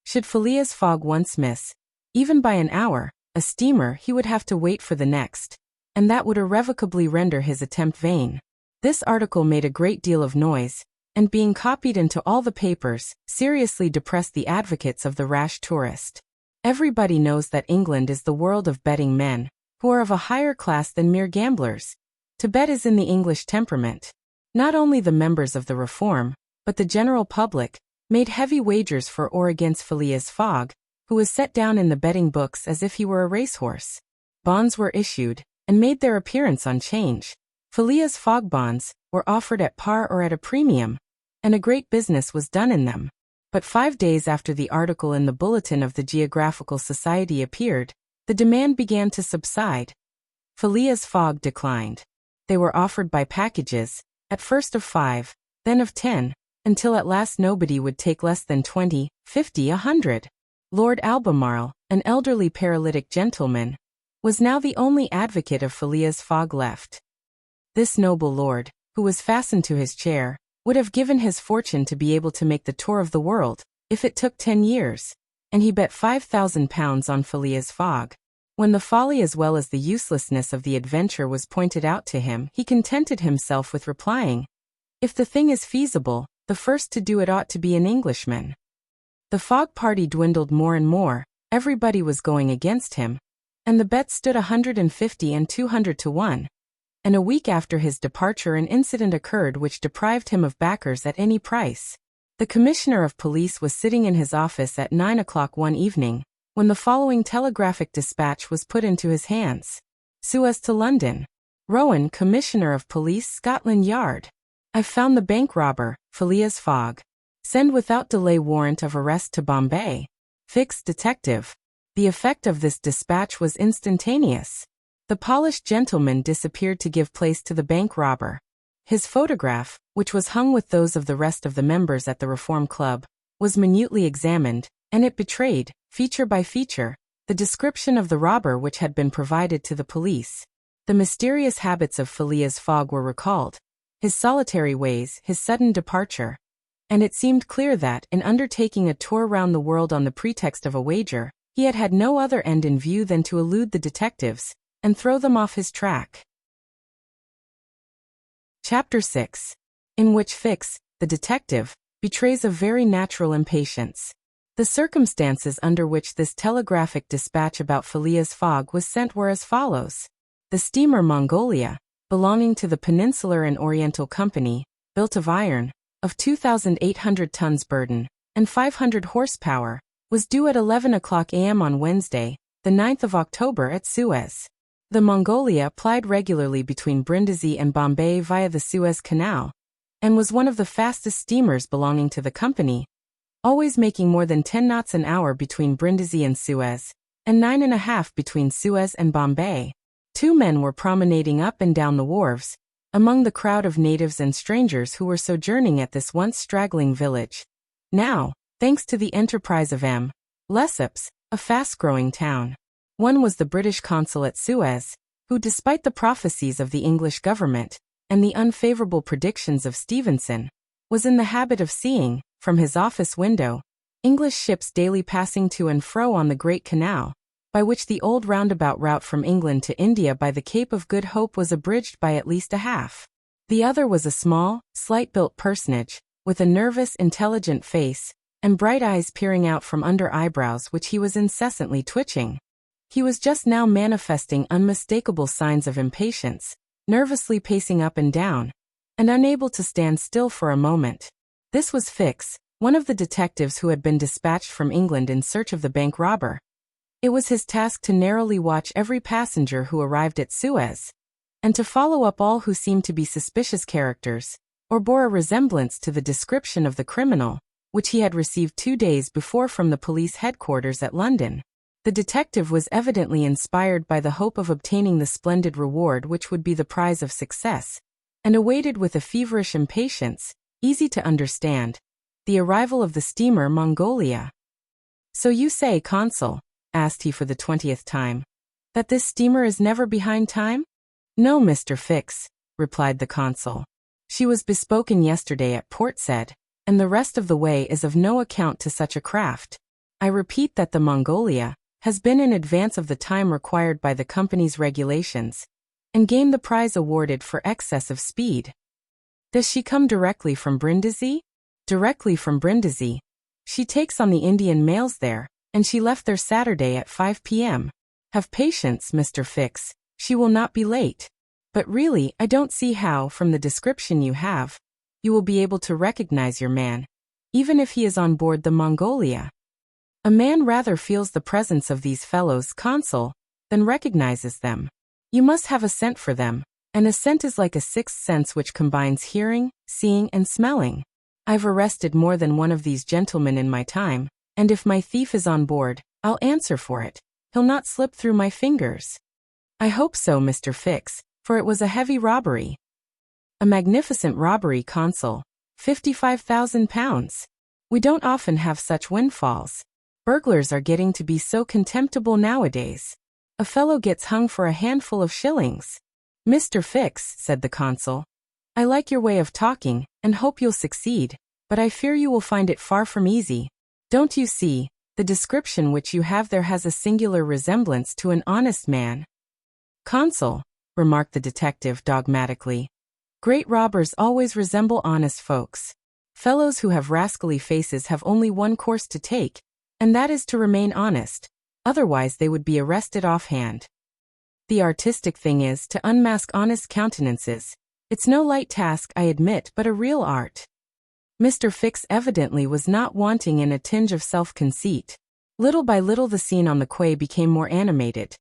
Should Phileas Fogg once miss, even by an hour, a steamer, he would have to wait for the next, and that would irrevocably render his attempt vain. This article made a great deal of noise, and being copied into all the papers, seriously depressed the advocates of the rash tourist. Everybody knows that England is the world of betting men, who are of a higher class than mere gamblers. To bet is in the English temperament. Not only the members of the Reform, but the general public, made heavy wagers for or against Phileas Fogg, who was set down in the betting books as if he were a racehorse. Bonds were issued, and made their appearance on 'Change. Phileas Fogg bonds were offered at par or at a premium, and a great business was done in them. But 5 days after the article in the Bulletin of the Geographical Society appeared, the demand began to subside. Phileas Fogg declined. They were offered by packages, at first of 5, then of 10, until at last nobody would take less than 20, 50, 100. Lord Albemarle, an elderly paralytic gentleman, was now the only advocate of Phileas Fogg left. This noble lord, who was fastened to his chair, would have given his fortune to be able to make the tour of the world, if it took 10 years, and he bet £5,000 on Phileas Fogg. When the folly as well as the uselessness of the adventure was pointed out to him, he contented himself with replying, "If the thing is feasible, the first to do it ought to be an Englishman." The Fogg party dwindled more and more, everybody was going against him, and the bets stood 150 and 200 to 1. And a week after his departure an incident occurred which deprived him of backers at any price. The Commissioner of Police was sitting in his office at 9 o'clock one evening, when the following telegraphic dispatch was put into his hands. Suez to London. Rowan, Commissioner of Police, Scotland Yard. I've found the bank robber, Phileas Fogg. Send without delay warrant of arrest to Bombay. Fix detective. The effect of this dispatch was instantaneous. The polished gentleman disappeared to give place to the bank robber. His photograph, which was hung with those of the rest of the members at the Reform Club, was minutely examined, and it betrayed, feature by feature, the description of the robber which had been provided to the police. The mysterious habits of Phileas Fogg were recalled, his solitary ways, his sudden departure, and it seemed clear that, in undertaking a tour round the world on the pretext of a wager, he had had no other end in view than to elude the detectives, and throw them off his track. Chapter 6. In which Fix, the detective, betrays a very natural impatience. The circumstances under which this telegraphic dispatch about Phileas Fogg was sent were as follows. The steamer Mongolia, belonging to the Peninsular and Oriental Company, built of iron, of 2,800 tons burden, and 500 horsepower, was due at 11 o'clock a.m. on Wednesday, the 9th of October at Suez. The Mongolia plied regularly between Brindisi and Bombay via the Suez Canal, and was one of the fastest steamers belonging to the company, always making more than 10 knots an hour between Brindisi and Suez, and 9.5 between Suez and Bombay. 2 men were promenading up and down the wharves, among the crowd of natives and strangers who were sojourning at this once straggling village. Now, thanks to the enterprise of M. Lesseps, a fast-growing town. One was the British consul at Suez, who, despite the prophecies of the English government and the unfavorable predictions of Stevenson, was in the habit of seeing, from his office window, English ships daily passing to and fro on the Great Canal, by which the old roundabout route from England to India by the Cape of Good Hope was abridged by at least a half. The other was a small, slight-built personage, with a nervous, intelligent face, and bright eyes peering out from under eyebrows which he was incessantly twitching. He was just now manifesting unmistakable signs of impatience, nervously pacing up and down, and unable to stand still for a moment. This was Fix, one of the detectives who had been dispatched from England in search of the bank robber. It was his task to narrowly watch every passenger who arrived at Suez, and to follow up all who seemed to be suspicious characters, or bore a resemblance to the description of the criminal, which he had received 2 days before from the police headquarters at London. The detective was evidently inspired by the hope of obtaining the splendid reward which would be the prize of success, and awaited with a feverish impatience, easy to understand, the arrival of the steamer Mongolia. "So you say, Consul," asked he for the 20th time, "that this steamer is never behind time?" "No, Mr. Fix," replied the consul. "She was bespoken yesterday at Port Said, and the rest of the way is of no account to such a craft. I repeat that the Mongolia has been in advance of the time required by the company's regulations, and gained the prize awarded for excess of speed." "Does she come directly from Brindisi?" "Directly from Brindisi. She takes on the Indian mails there, and she left there Saturday at 5 p.m. Have patience, Mr. Fix, she will not be late. But really, I don't see how, from the description you have, you will be able to recognize your man, even if he is on board the Mongolia." "A man rather feels the presence of these fellows, Consul, than recognizes them. You must have a scent for them, and a scent is like a sixth sense which combines hearing, seeing, and smelling. I've arrested more than one of these gentlemen in my time, and if my thief is on board, I'll answer for it. He'll not slip through my fingers." "I hope so, Mr. Fix, for it was a heavy robbery." "A magnificent robbery, Consul. £55,000. We don't often have such windfalls. Burglars are getting to be so contemptible nowadays. A fellow gets hung for a handful of shillings." "Mr. Fix," said the consul, "I like your way of talking, and hope you'll succeed, but I fear you will find it far from easy. Don't you see, the description which you have there has a singular resemblance to an honest man." "Consul," remarked the detective dogmatically, "great robbers always resemble honest folks. Fellows who have rascally faces have only one course to take, and that is to remain honest, otherwise they would be arrested offhand. The artistic thing is to unmask honest countenances. It's no light task, I admit, but a real art." Mr. Fix evidently was not wanting in a tinge of self-conceit. Little by little the scene on the quay became more animated.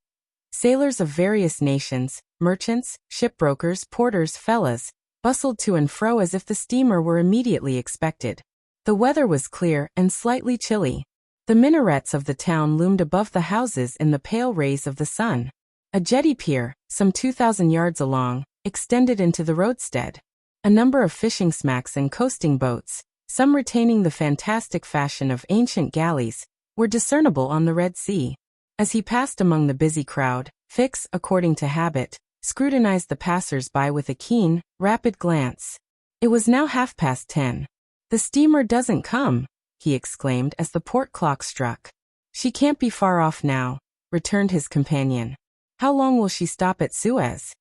Sailors of various nations, merchants, shipbrokers, porters, fellahs, bustled to and fro as if the steamer were immediately expected. The weather was clear and slightly chilly. The minarets of the town loomed above the houses in the pale rays of the sun. A jetty pier, some 2,000 yards along, extended into the roadstead. A number of fishing smacks and coasting boats, some retaining the fantastic fashion of ancient galleys, were discernible on the Red Sea. As he passed among the busy crowd, Fix, according to habit, scrutinized the passers-by with a keen, rapid glance. It was now 10:30. "The steamer doesn't come," he exclaimed as the port clock struck. "She can't be far off now," returned his companion. "How long will she stop at Suez?"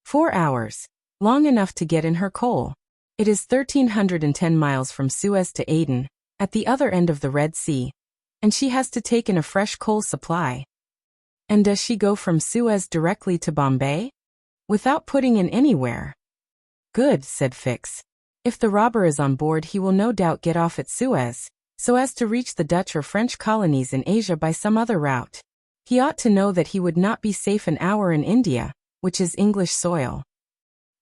4 hours. Long enough to get in her coal. It is 1,310 miles from Suez to Aden, at the other end of the Red Sea, and she has to take in a fresh coal supply." "And does she go from Suez directly to Bombay?" "Without putting in anywhere." "Good," said Fix. "If the robber is on board he will no doubt get off at Suez, so as to reach the Dutch or French colonies in Asia by some other route. He ought to know that he would not be safe an hour in India, which is English soil."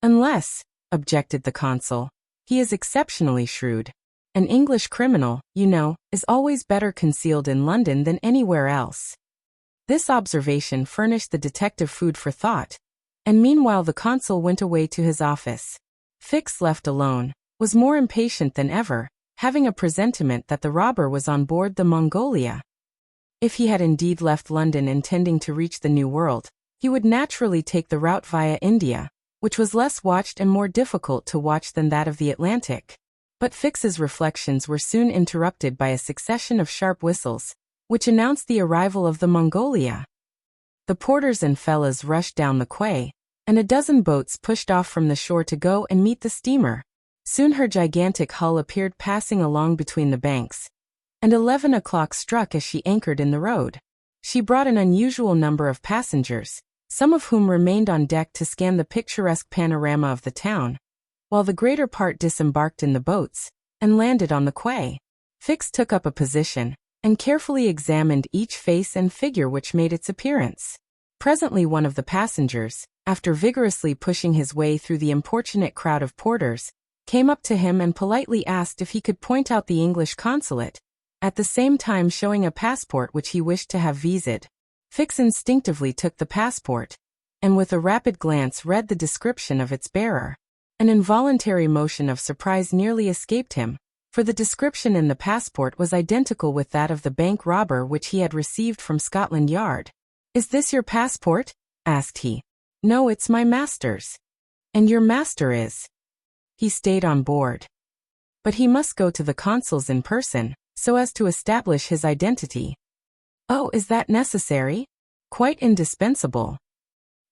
"Unless," objected the consul, "he is exceptionally shrewd. An English criminal, you know, is always better concealed in London than anywhere else." This observation furnished the detective food for thought, and meanwhile the consul went away to his office. Fix, left alone, was more impatient than ever, having a presentiment that the robber was on board the Mongolia. If he had indeed left London intending to reach the New World, he would naturally take the route via India, which was less watched and more difficult to watch than that of the Atlantic. But Fix's reflections were soon interrupted by a succession of sharp whistles, which announced the arrival of the Mongolia. The porters and fellahs rushed down the quay, and a dozen boats pushed off from the shore to go and meet the steamer. Soon her gigantic hull appeared passing along between the banks, and 11 o'clock struck as she anchored in the road. She brought an unusual number of passengers, some of whom remained on deck to scan the picturesque panorama of the town, while the greater part disembarked in the boats and landed on the quay. Fix took up a position and carefully examined each face and figure which made its appearance. Presently one of the passengers, after vigorously pushing his way through the importunate crowd of porters, came up to him and politely asked if he could point out the English consulate, at the same time showing a passport which he wished to have viséd. Fix instinctively took the passport, and with a rapid glance read the description of its bearer. An involuntary motion of surprise nearly escaped him, for the description in the passport was identical with that of the bank robber which he had received from Scotland Yard. "Is this your passport?" asked he. "No, it's my master's." "And your master is?" "He stayed on board." "But he must go to the consul's in person, so as to establish his identity." "Oh, is that necessary?" "Quite indispensable."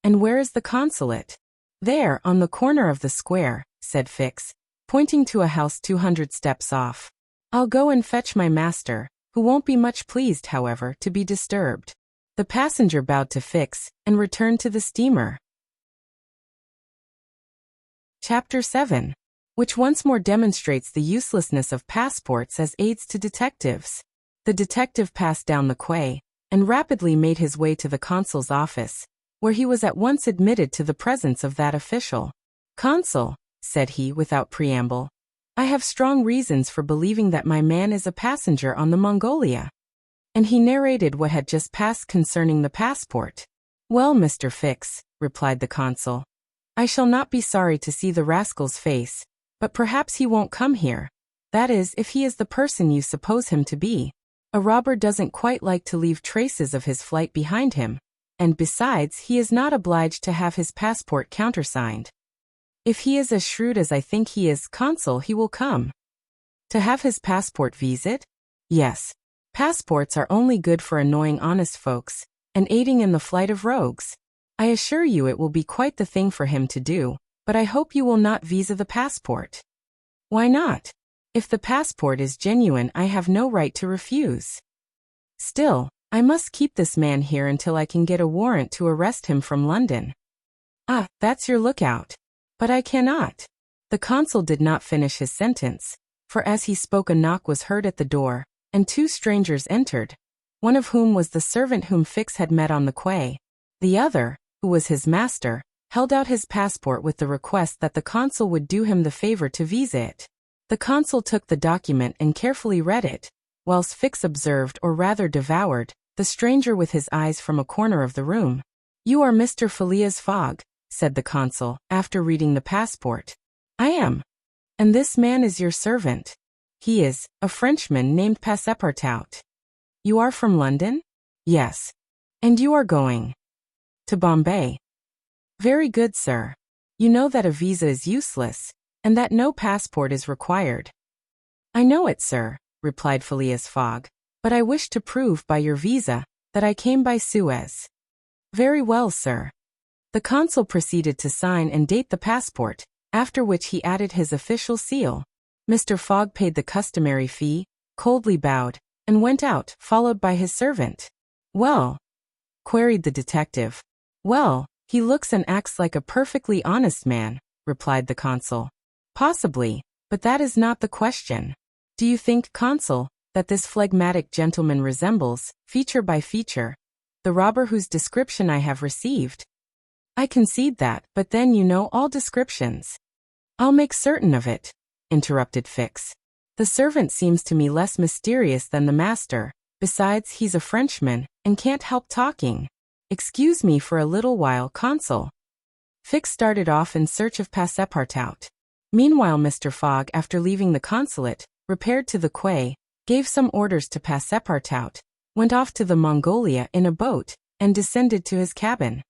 "And where is the consulate?" "There, on the corner of the square," said Fix, pointing to a house 200 steps off. "I'll go and fetch my master, who won't be much pleased, however, to be disturbed." The passenger bowed to Fix and returned to the steamer. Chapter 7. Which once more demonstrates the uselessness of passports as aids to detectives. The detective passed down the quay and rapidly made his way to the consul's office, where he was at once admitted to the presence of that official. "Consul," said he without preamble, "I have strong reasons for believing that my man is a passenger on the Mongolia." And he narrated what had just passed concerning the passport. "Well, Mr. Fix," replied the consul, "I shall not be sorry to see the rascal's face, but perhaps he won't come here. That is, if he is the person you suppose him to be. A robber doesn't quite like to leave traces of his flight behind him, and besides, he is not obliged to have his passport countersigned. If he is as shrewd as I think he is, consul, he will come." "To have his passport viséd?" "Yes. Passports are only good for annoying honest folks, and aiding in the flight of rogues. I assure you it will be quite the thing for him to do, but I hope you will not visa the passport." "Why not? If the passport is genuine, I have no right to refuse." "Still, I must keep this man here until I can get a warrant to arrest him from London." "Ah, that's your lookout." "But I cannot." The consul did not finish his sentence, for as he spoke a knock was heard at the door, and two strangers entered, one of whom was the servant whom Fix had met on the quay. The other, who was his master, held out his passport with the request that the consul would do him the favor to visa it. The consul took the document and carefully read it, whilst Fix observed, or rather devoured, the stranger with his eyes from a corner of the room. "You are Mr. Phileas Fogg," said the consul, after reading the passport. "I am." "And this man is your servant?" "He is, a Frenchman named Passepartout." "You are from London?" "Yes." "And you are going?" "To Bombay." "Very good, sir. You know that a visa is useless, and that no passport is required." "I know it, sir," replied Phileas Fogg, "but I wish to prove by your visa that I came by Suez." "Very well, sir." The consul proceeded to sign and date the passport, after which he added his official seal. Mr. Fogg paid the customary fee, coldly bowed, and went out, followed by his servant. "Well?" queried the detective. "Well, he looks and acts like a perfectly honest man," replied the consul. "Possibly, but that is not the question. Do you think, consul, that this phlegmatic gentleman resembles, feature by feature, the robber whose description I have received?" "I concede that, but then you know all descriptions." "I'll make certain of it," interrupted Fix. "The servant seems to me less mysterious than the master. Besides, he's a Frenchman, and can't help talking. Excuse me for a little while, consul." Fix started off in search of Passepartout. Meanwhile Mr. Fogg, after leaving the consulate, repaired to the quay, gave some orders to Passepartout, went off to the Mongolia in a boat, and descended to his cabin.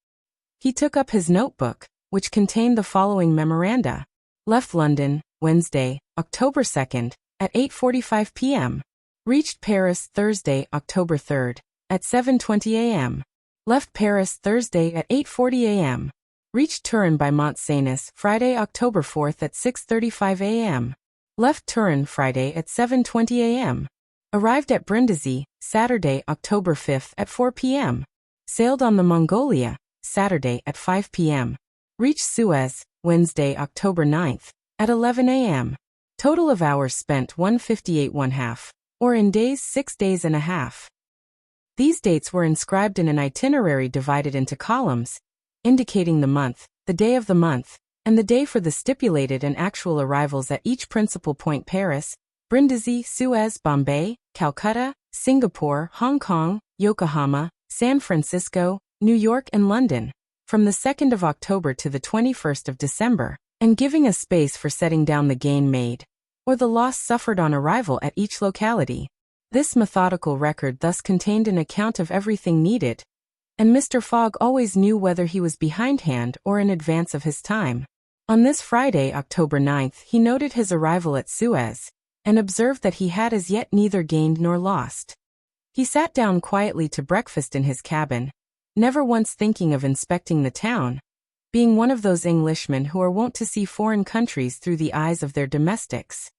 He took up his notebook, which contained the following memoranda. Left London, Wednesday, October 2nd, at 8:45 p.m. Reached Paris Thursday, October 3rd, at 7:20 a.m. Left Paris Thursday at 8:40 a.m. Reached Turin by Mont-Cenis Friday, October 4th at 6:35 a.m. Left Turin Friday at 7:20 a.m. Arrived at Brindisi, Saturday, October 5th at 4 p.m. Sailed on the Mongolia, Saturday at 5 p.m. Reached Suez, Wednesday, October 9th, at 11 a.m. Total of hours spent 158½ or in days 6 days and a half. These dates were inscribed in an itinerary divided into columns, indicating the month, the day of the month, and the day for the stipulated and actual arrivals at each principal point: Paris, Brindisi, Suez, Bombay, Calcutta, Singapore, Hong Kong, Yokohama, San Francisco, New York and London, from the 2nd of October to the 21st of December, and giving a space for setting down the gain made, or the loss suffered on arrival at each locality. This methodical record thus contained an account of everything needed, and Mr. Fogg always knew whether he was behindhand or in advance of his time. On this Friday, October 9th, he noted his arrival at Suez, and observed that he had as yet neither gained nor lost. He sat down quietly to breakfast in his cabin, never once thinking of inspecting the town, being one of those Englishmen who are wont to see foreign countries through the eyes of their domestics.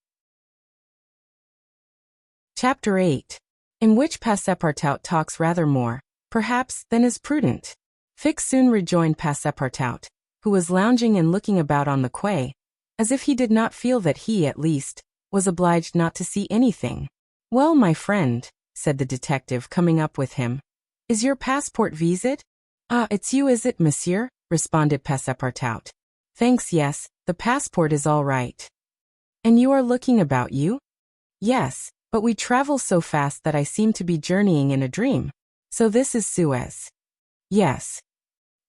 Chapter 8, in which Passepartout talks rather more, perhaps, than is prudent. Fix soon rejoined Passepartout, who was lounging and looking about on the quay, as if he did not feel that he, at least, was obliged not to see anything. Well, my friend, said the detective, coming up with him, is your passport viséd? Ah, it's you, is it, monsieur? Responded Passepartout. Thanks, yes, the passport is all right. And you are looking about you? Yes, but we travel so fast that I seem to be journeying in a dream. So this is Suez? Yes.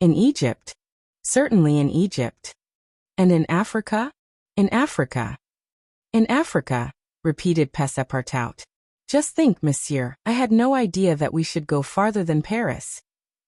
In Egypt? Certainly in Egypt. And in Africa? In Africa. In Africa, repeated Passepartout. Just think, monsieur, I had no idea that we should go farther than Paris.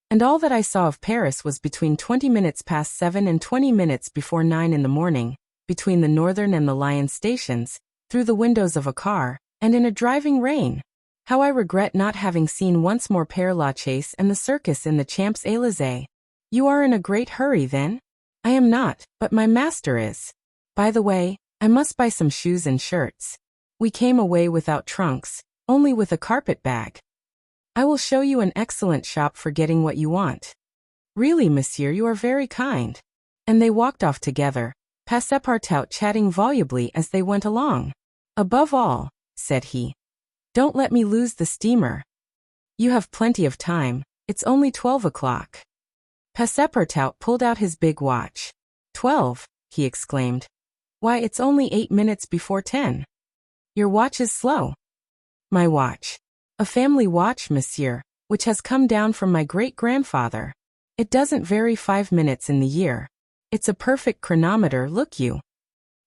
And all that I saw of Paris was between 20 minutes past 7 and 20 minutes before 9 in the morning, between the Northern and the Lion stations, through the windows of a car, and in a driving rain. How I regret not having seen once more Père Lachaise and the circus in the Champs-Élysées. You are in a great hurry, then? I am not, but my master is. By the way, I must buy some shoes and shirts. We came away without trunks, only with a carpet bag. I will show you an excellent shop for getting what you want. Really, monsieur, you are very kind. And they walked off together, Passepartout chatting volubly as they went along. Above all, said he, don't let me lose the steamer. You have plenty of time, it's only 12 o'clock. Passepartout pulled out his big watch. 12, he exclaimed. Why, it's only 8 minutes before 10. Your watch is slow. My watch. A family watch, monsieur, which has come down from my great-grandfather. It doesn't vary 5 minutes in the year. It's a perfect chronometer, look you.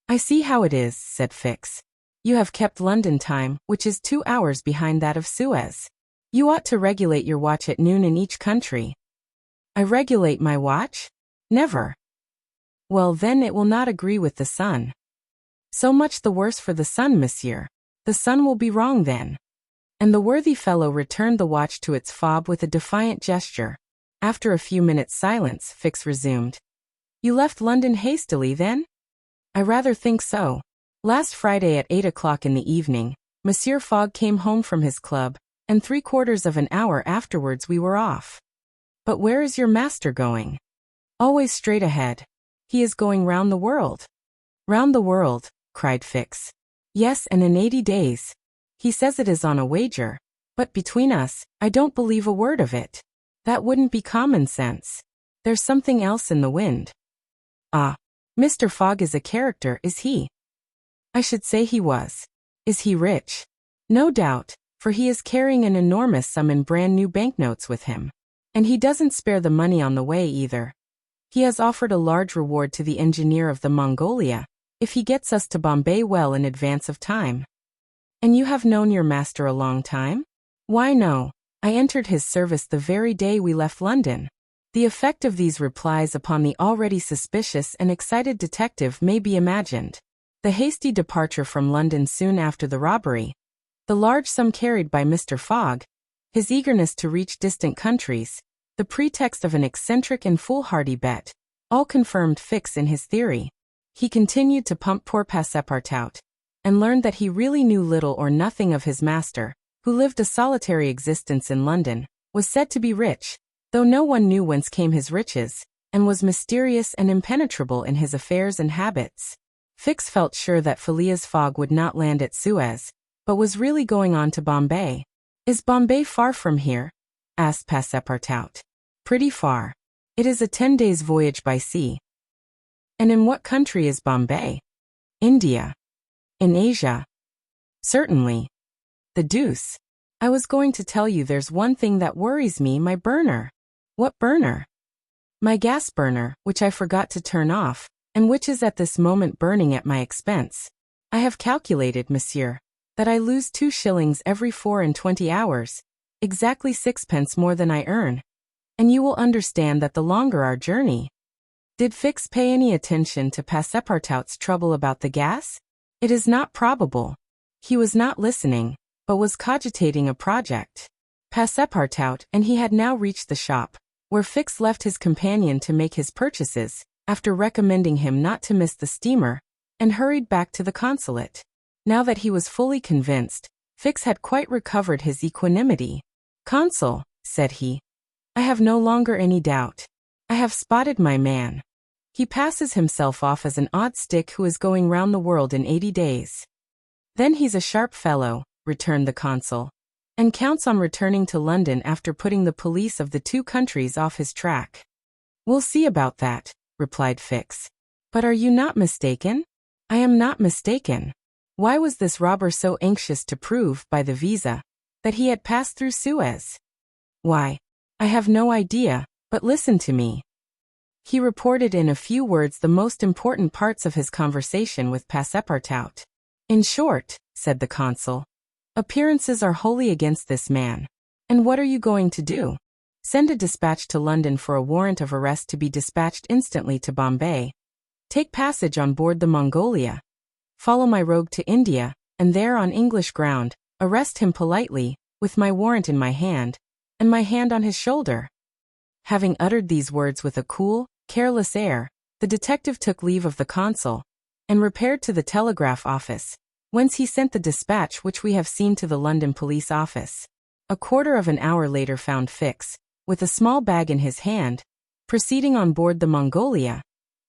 I see how it is, said Fix. You have kept London time, which is 2 hours behind that of Suez. You ought to regulate your watch at noon in each country. I regulate my watch? Never. Well, then it will not agree with the sun. So much the worse for the sun, monsieur. The sun will be wrong then. And the worthy fellow returned the watch to its fob with a defiant gesture. After a few minutes' silence, Fix resumed. You left London hastily, then? I rather think so. Last Friday at 8 o'clock in the evening, Monsieur Fogg came home from his club, and 3/4 of an hour afterwards we were off. But where is your master going? Always straight ahead. He is going round the world. Round the world, cried Fix. Yes, and in 80 days. He says it is on a wager. But between us, I don't believe a word of it. That wouldn't be common sense. There's something else in the wind. Ah, Mr. Fogg is a character, is he? I should say he was. Is he rich? No doubt, for he is carrying an enormous sum in brand new banknotes with him. And he doesn't spare the money on the way either. He has offered a large reward to the engineer of the Mongolia, if he gets us to Bombay well in advance of time. And you have known your master a long time? Why no, I entered his service the very day we left London. The effect of these replies upon the already suspicious and excited detective may be imagined. The hasty departure from London soon after the robbery, the large sum carried by Mr. Fogg, his eagerness to reach distant countries, the pretext of an eccentric and foolhardy bet, all confirmed Fix in his theory. He continued to pump poor Passepartout, and learned that he really knew little or nothing of his master, who lived a solitary existence in London, was said to be rich, though no one knew whence came his riches, and was mysterious and impenetrable in his affairs and habits. Fix felt sure that Phileas Fogg would not land at Suez, but was really going on to Bombay. "Is Bombay far from here?" asked Passepartout. "Pretty far. It is a 10 days' voyage by sea." "And in what country is Bombay?" "India." "In Asia?" "Certainly." "The deuce. I was going to tell you there's one thing that worries me, my burner." "What burner?" "My gas burner, which I forgot to turn off, and which is at this moment burning at my expense. I have calculated, monsieur, that I lose 2 shillings every 24 hours, exactly 6 pence more than I earn. And you will understand that the longer our journey." Did Fix pay any attention to Passepartout's trouble about the gas? It is not probable. He was not listening, but was cogitating a project. Passepartout and he had now reached the shop, where Fix left his companion to make his purchases, after recommending him not to miss the steamer, and hurried back to the consulate. Now that he was fully convinced, Fix had quite recovered his equanimity. "Consul," said he, "I have no longer any doubt. I have spotted my man. He passes himself off as an odd stick who is going round the world in 80 days. "Then he's a sharp fellow," returned the consul, "and counts on returning to London after putting the police of the 2 countries off his track." "We'll see about that," replied Fix. "But are you not mistaken?" "I am not mistaken. Why was this robber so anxious to prove, by the visa, that he had passed through Suez?" "Why, I have no idea, but listen to me." He reported in a few words the most important parts of his conversation with Passepartout. "In short," said the consul, "appearances are wholly against this man. And what are you going to do? Send a dispatch to London for a warrant of arrest to be dispatched instantly to Bombay. Take passage on board the Mongolia. Follow my rogue to India, and there on English ground, arrest him politely, with my warrant in my hand, and my hand on his shoulder." Having uttered these words with a cool, careless air, the detective took leave of the consul, and repaired to the telegraph office, whence he sent the dispatch which we have seen to the London police office. A quarter of an hour later found Fix, with a small bag in his hand, proceeding on board the Mongolia,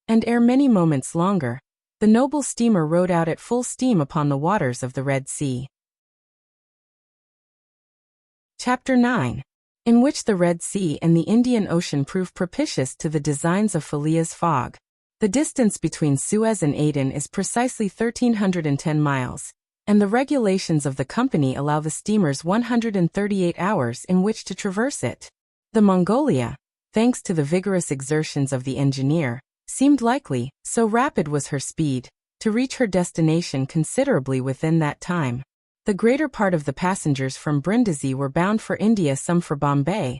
and ere many moments longer, the noble steamer rode out at full steam upon the waters of the Red Sea. Chapter 9. In which the Red Sea and the Indian Ocean prove propitious to the designs of Phileas Fogg. The distance between Suez and Aden is precisely 1,310 miles, and the regulations of the company allow the steamers 138 hours in which to traverse it. The Mongolia, thanks to the vigorous exertions of the engineer, seemed likely, so rapid was her speed, to reach her destination considerably within that time. The greater part of the passengers from Brindisi were bound for India, some for Bombay,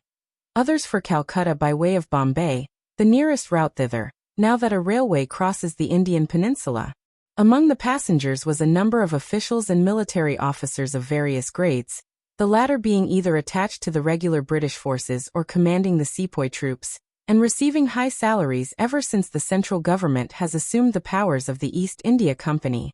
others for Calcutta by way of Bombay, the nearest route thither, now that a railway crosses the Indian peninsula. Among the passengers was a number of officials and military officers of various grades, the latter being either attached to the regular British forces or commanding the sepoy troops, and receiving high salaries ever since the central government has assumed the powers of the East India Company.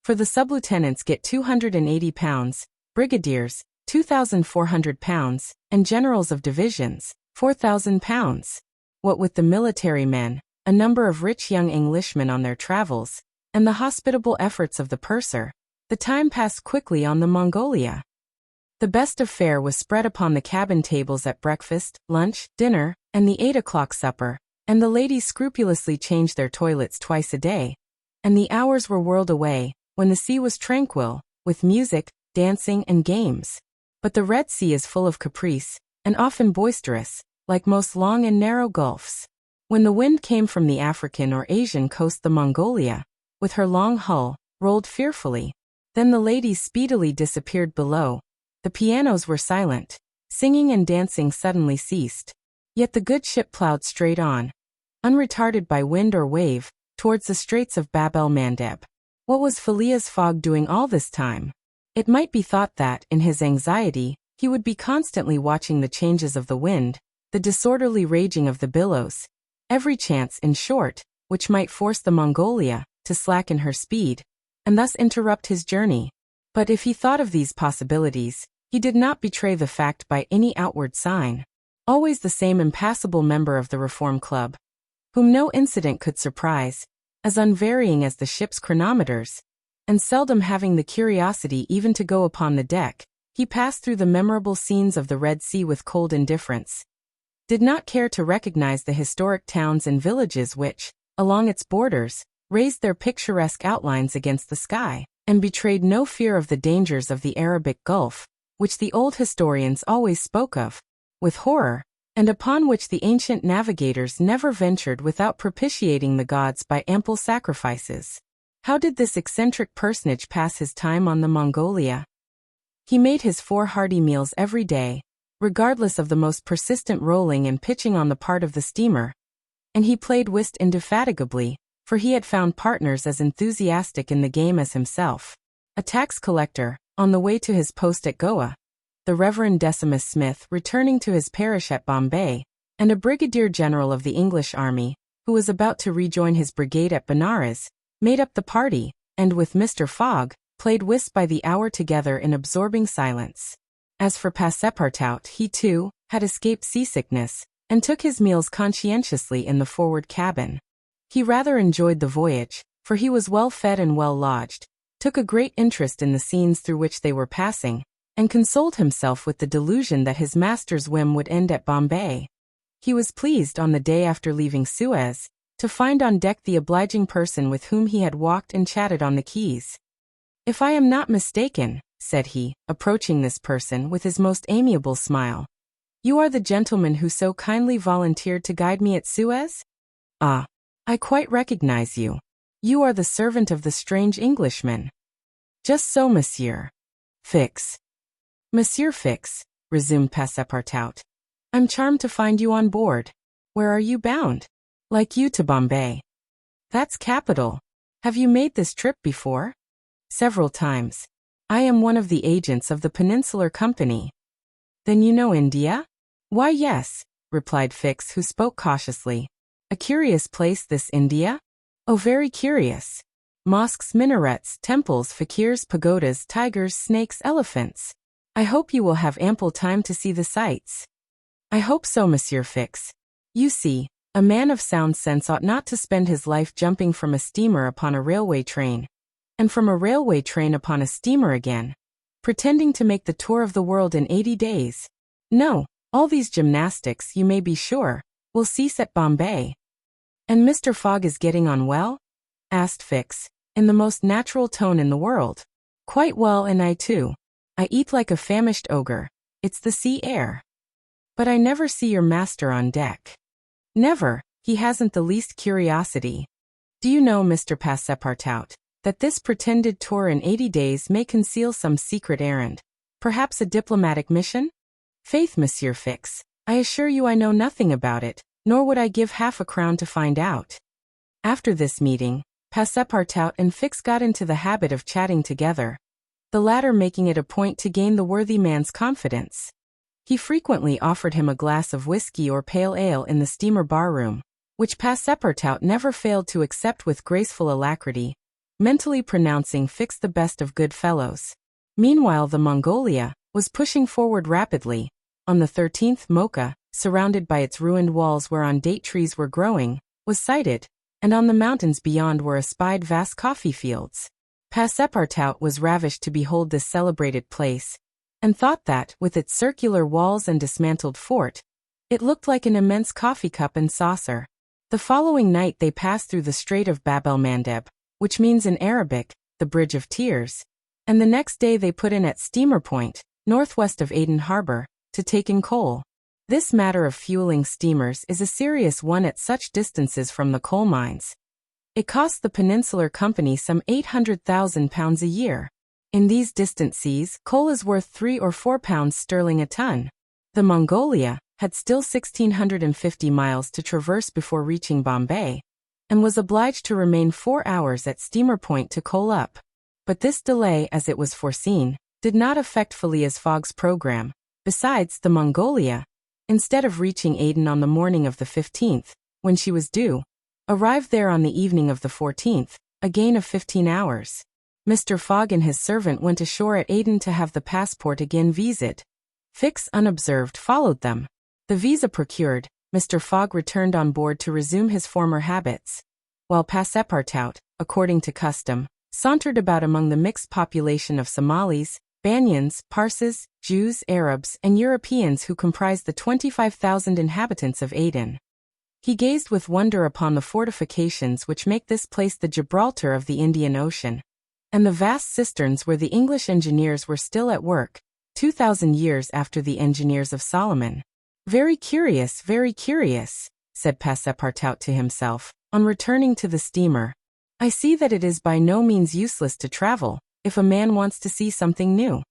For the sub-lieutenants get £280, brigadiers, £2,400, and generals of divisions, £4,000. What with the military men, a number of rich young Englishmen on their travels, and the hospitable efforts of the purser, the time passed quickly on the Mongolia. The best of fare was spread upon the cabin tables at breakfast, lunch, dinner, and the 8 o'clock supper, and the ladies scrupulously changed their toilets twice a day, and the hours were whirled away, when the sea was tranquil, with music, dancing, and games. But the Red Sea is full of caprice, and often boisterous, like most long and narrow gulfs. When the wind came from the African or Asian coast, the Mongolia, with her long hull, rolled fearfully. Then the ladies speedily disappeared below. The pianos were silent, Singing and dancing suddenly ceased. Yet the good ship plowed straight on, unretarded by wind or wave, towards the Straits of Bab el-Mandeb. What was Phileas Fogg doing all this time? It might be thought that, in his anxiety, he would be constantly watching the changes of the wind, the disorderly raging of the billows, every chance, in short, which might force the Mongolia to slacken her speed, and thus interrupt his journey. But if he thought of these possibilities, he did not betray the fact by any outward sign. Always the same impassible member of the Reform Club, whom no incident could surprise, as unvarying as the ship's chronometers, and seldom having the curiosity even to go upon the deck, he passed through the memorable scenes of the Red Sea with cold indifference, did not care to recognize the historic towns and villages which, along its borders, raised their picturesque outlines against the sky, and betrayed no fear of the dangers of the Arabic Gulf, which the old historians always spoke of with horror, and upon which the ancient navigators never ventured without propitiating the gods by ample sacrifices. How did this eccentric personage pass his time on the Mongolia? He made his 4 hearty meals every day, regardless of the most persistent rolling and pitching on the part of the steamer, and he played whist indefatigably, for he had found partners as enthusiastic in the game as himself. A tax collector, on the way to his post at Goa, the Reverend Decimus Smith returning to his parish at Bombay, and a brigadier general of the English army, who was about to rejoin his brigade at Benares, made up the party, and with Mr. Fogg, played whist by the hour together in absorbing silence. As for Passepartout, he too had escaped seasickness, and took his meals conscientiously in the forward cabin. He rather enjoyed the voyage, for he was well fed and well lodged, took a great interest in the scenes through which they were passing, and consoled himself with the delusion that his master's whim would end at Bombay. He was pleased, on the day after leaving Suez, to find on deck the obliging person with whom he had walked and chatted on the quays. "If I am not mistaken," said he, approaching this person with his most amiable smile, "you are the gentleman who so kindly volunteered to guide me at Suez? Ah, I quite recognize you. You are the servant of the strange Englishman." "Just so, Monsieur Fix." "Monsieur Fix," resumed Passepartout, "I'm charmed to find you on board. Where are you bound?" "Like you, to Bombay." "That's capital. Have you made this trip before?" "Several times. I am one of the agents of the Peninsular Company." "Then you know India?" "Why, yes," replied Fix, who spoke cautiously. "A curious place, this India?" "Oh, very curious. Mosques, minarets, temples, fakirs, pagodas, tigers, snakes, elephants. I hope you will have ample time to see the sights." "I hope so, Monsieur Fix. You see, a man of sound sense ought not to spend his life jumping from a steamer upon a railway train, and from a railway train upon a steamer again, pretending to make the tour of the world in 80 days. No, all these gymnastics, you may be sure, will cease at Bombay." "And Mr. Fogg is getting on well?" asked Fix, in the most natural tone in the world. "Quite well, and I too. I eat like a famished ogre. It's the sea air." "But I never see your master on deck." "Never. He hasn't the least curiosity. Do you know, Mr. Passepartout, that this pretended tour in 80 days may conceal some secret errand, perhaps a diplomatic mission?" "Faith, Monsieur Fix, I assure you I know nothing about it, nor would I give half a crown to find out." After this meeting, Passepartout and Fix got into the habit of chatting together, the latter making it a point to gain the worthy man's confidence. He frequently offered him a glass of whiskey or pale ale in the steamer bar-room, which Passepartout never failed to accept with graceful alacrity, mentally pronouncing Fix the best of good fellows. Meanwhile the Mongolia was pushing forward rapidly. On the 13th, Mocha, surrounded by its ruined walls whereon date trees were growing, was sighted, and on the mountains beyond were espied vast coffee fields. Passepartout was ravished to behold this celebrated place, and thought that, with its circular walls and dismantled fort, it looked like an immense coffee cup and saucer. The following night they passed through the Strait of Bab el-Mandeb, which means in Arabic, the Bridge of Tears, and the next day they put in at Steamer Point, northwest of Aden Harbor, to take in coal. This matter of fueling steamers is a serious one at such distances from the coal mines. It costs the Peninsular Company some £800,000 a year. In these distant seas, coal is worth £3 or £4 sterling a ton. The Mongolia had still 1,650 miles to traverse before reaching Bombay, and was obliged to remain 4 hours at Steamer Point to coal up. But this delay, as it was foreseen, did not affect Phileas Fogg's program. Besides, the Mongolia, instead of reaching Aden on the morning of the 15th, when she was due, arrived there on the evening of the 14th, a gain of 15 hours. Mr. Fogg and his servant went ashore at Aden to have the passport again viséed. Fix, unobserved, followed them. The visa procured, Mr. Fogg returned on board to resume his former habits, while Passepartout, according to custom, sauntered about among the mixed population of Somalis, Banyans, Parsis, Jews, Arabs, and Europeans who comprised the 25,000 inhabitants of Aden. He gazed with wonder upon the fortifications which make this place the Gibraltar of the Indian Ocean, and the vast cisterns where the English engineers were still at work, 2,000 years after the engineers of Solomon. Very curious, said Passepartout to himself, on returning to the steamer. I see that it is by no means useless to travel, if a man wants to see something new.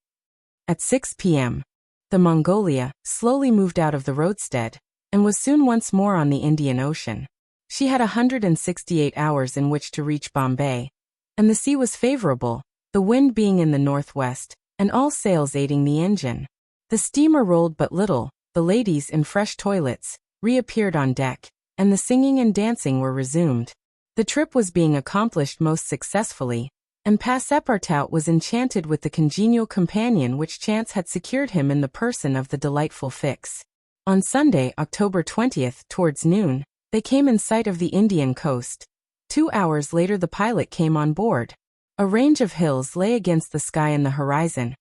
At 6 p.m., the Mongolia slowly moved out of the roadstead, and was soon once more on the Indian Ocean. She had 168 hours in which to reach Bombay, and the sea was favorable, the wind being in the northwest, and all sails aiding the engine. The steamer rolled but little, the ladies in fresh toilets reappeared on deck, and the singing and dancing were resumed. The trip was being accomplished most successfully, and Passepartout was enchanted with the congenial companion which chance had secured him in the person of the delightful Fix. On Sunday, October 20th, towards noon, they came in sight of the Indian coast. 2 hours later the pilot came on board. A range of hills lay against the sky in the horizon,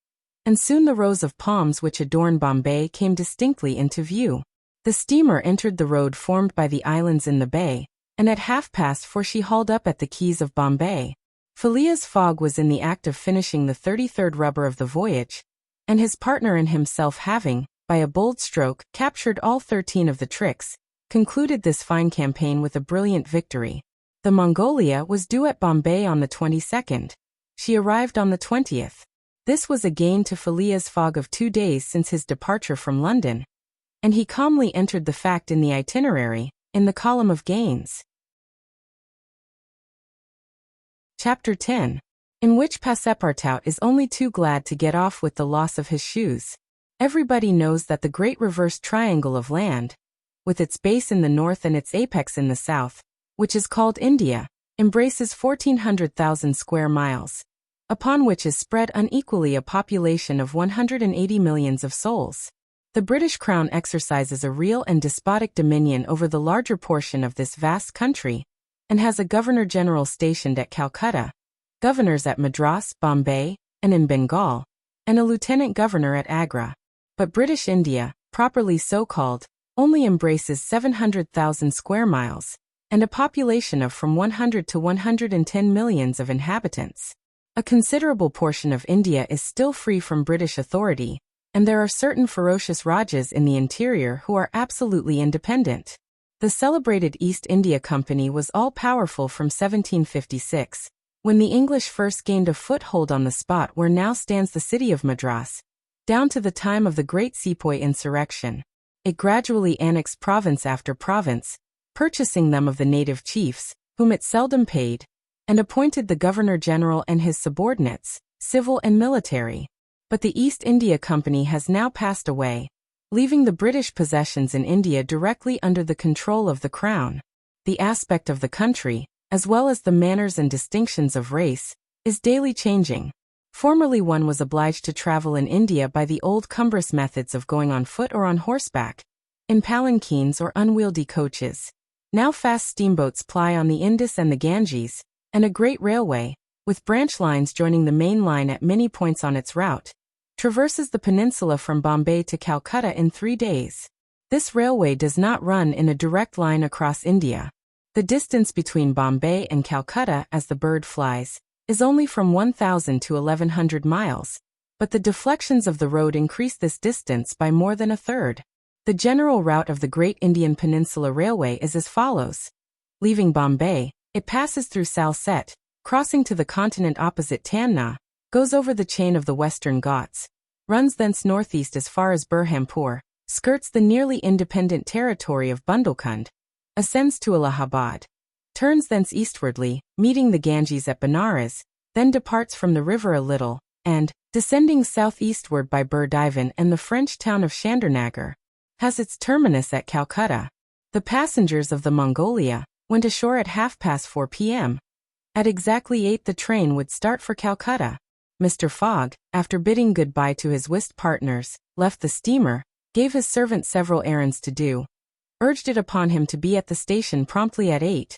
and soon the rows of palms which adorn Bombay came distinctly into view. The steamer entered the road formed by the islands in the bay, and at 4:30 she hauled up at the quays of Bombay. Phileas Fogg was in the act of finishing the 33rd rubber of the voyage, and his partner and himself having, by a bold stroke, captured all 13 of the tricks, concluded this fine campaign with a brilliant victory. The Mongolia was due at Bombay on the 22nd. She arrived on the 20th. This was a gain to Phileas Fogg of 2 days since his departure from London, and he calmly entered the fact in the itinerary, in the column of gains. Chapter 10, in which Passepartout is only too glad to get off with the loss of his shoes. Everybody knows that the great reversed triangle of land, with its base in the north and its apex in the south, which is called India, embraces 1,400,000 square miles, upon which is spread unequally a population of 180 millions of souls. The British Crown exercises a real and despotic dominion over the larger portion of this vast country, and has a Governor-General stationed at Calcutta, governors at Madras, Bombay, and in Bengal, and a Lieutenant Governor at Agra. But British India, properly so called, only embraces 700,000 square miles, and a population of from 100 to 110 millions of inhabitants. A considerable portion of India is still free from British authority, and there are certain ferocious Rajas in the interior who are absolutely independent. The celebrated East India Company was all-powerful from 1756, when the English first gained a foothold on the spot where now stands the city of Madras, down to the time of the Great Sepoy insurrection. It gradually annexed province after province, purchasing them of the native chiefs, whom it seldom paid, and appointed the Governor-General and his subordinates, civil and military. But the East India Company has now passed away, leaving the British possessions in India directly under the control of the Crown. The aspect of the country, as well as the manners and distinctions of race, is daily changing. Formerly one was obliged to travel in India by the old cumbrous methods of going on foot or on horseback, in palanquins or unwieldy coaches. Now fast steamboats ply on the Indus and the Ganges, and a great railway, with branch lines joining the main line at many points on its route, traverses the peninsula from Bombay to Calcutta in 3 days. This railway does not run in a direct line across India. The distance between Bombay and Calcutta, as the bird flies, is only from 1,000 to 1,100 miles, but the deflections of the road increase this distance by more than a third. The general route of the Great Indian Peninsula Railway is as follows. Leaving Bombay, it passes through Salsette, crossing to the continent opposite Tanna, goes over the chain of the Western Ghats, runs thence northeast as far as Burhampur, skirts the nearly independent territory of Bundelkhand, ascends to Allahabad, turns thence eastwardly, meeting the Ganges at Benares, then departs from the river a little, and, descending southeastward by Burdivan and the French town of Chandernagor, has its terminus at Calcutta. The passengers of the Mongolia went ashore at 4:30 p.m. At exactly 8 the train would start for Calcutta. Mr. Fogg, after bidding goodbye to his whist partners, left the steamer, gave his servant several errands to do, urged it upon him to be at the station promptly at 8,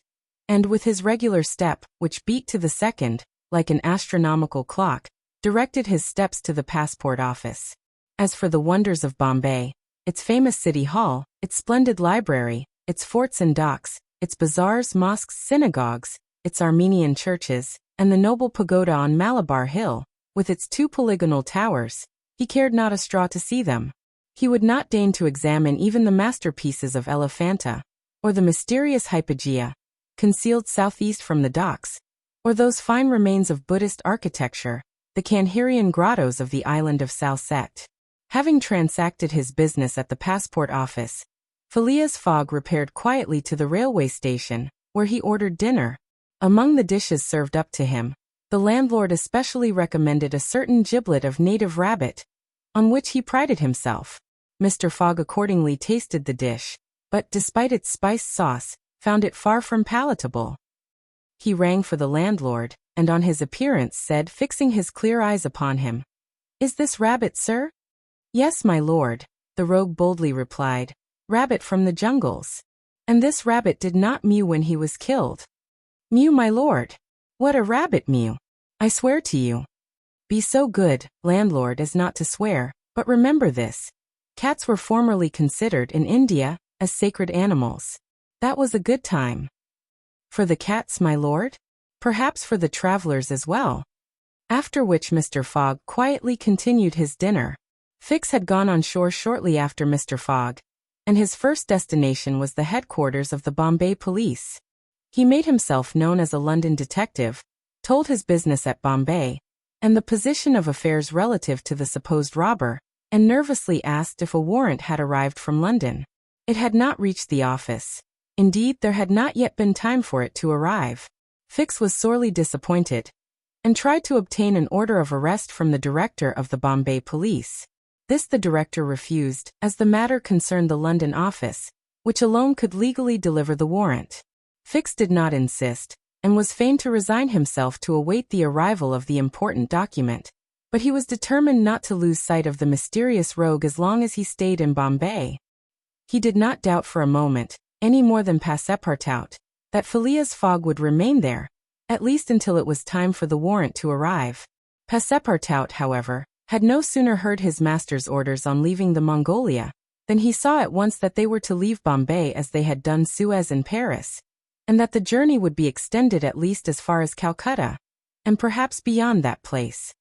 and with his regular step, which beat to the second, like an astronomical clock, directed his steps to the passport office. As for the wonders of Bombay, its famous city hall, its splendid library, its forts and docks, its bazaars, mosques, synagogues, its Armenian churches, and the noble pagoda on Malabar Hill, with its 2 polygonal towers, he cared not a straw to see them. He would not deign to examine even the masterpieces of Elephanta, or the mysterious Hypageia, concealed southeast from the docks, or those fine remains of Buddhist architecture, the Kanherian grottos of the island of Salsette. Having transacted his business at the passport office, Phileas Fogg repaired quietly to the railway station, where he ordered dinner. Among the dishes served up to him, the landlord especially recommended a certain giblet of native rabbit, on which he prided himself. Mr. Fogg accordingly tasted the dish, but, despite its spiced sauce, found it far from palatable. He rang for the landlord, and on his appearance said, fixing his clear eyes upon him, "Is this rabbit, sir?" "Yes, my lord," the rogue boldly replied, "rabbit from the jungles. And this rabbit did not mew when he was killed." "Mew, my lord? What a rabbit mew! I swear to you." "Be so good, landlord, as not to swear, but remember this. Cats were formerly considered in India as sacred animals. That was a good time." "For the cats, my lord? Perhaps for the travelers as well." After which Mr. Fogg quietly continued his dinner. Fix had gone on shore shortly after Mr. Fogg, and his first destination was the headquarters of the Bombay police. He made himself known as a London detective, told his business at Bombay, and the position of affairs relative to the supposed robber, and nervously asked if a warrant had arrived from London. It had not reached the office. Indeed, there had not yet been time for it to arrive. Fix was sorely disappointed, and tried to obtain an order of arrest from the director of the Bombay police. This the director refused, as the matter concerned the London office, which alone could legally deliver the warrant. Fix did not insist, and was fain to resign himself to await the arrival of the important document, but he was determined not to lose sight of the mysterious rogue as long as he stayed in Bombay. He did not doubt for a moment, any more than Passepartout, that Phileas Fogg would remain there, at least until it was time for the warrant to arrive. Passepartout, however, had no sooner heard his master's orders on leaving the Mongolia, than he saw at once that they were to leave Bombay as they had done Suez and Paris, and that the journey would be extended at least as far as Calcutta, and perhaps beyond that place.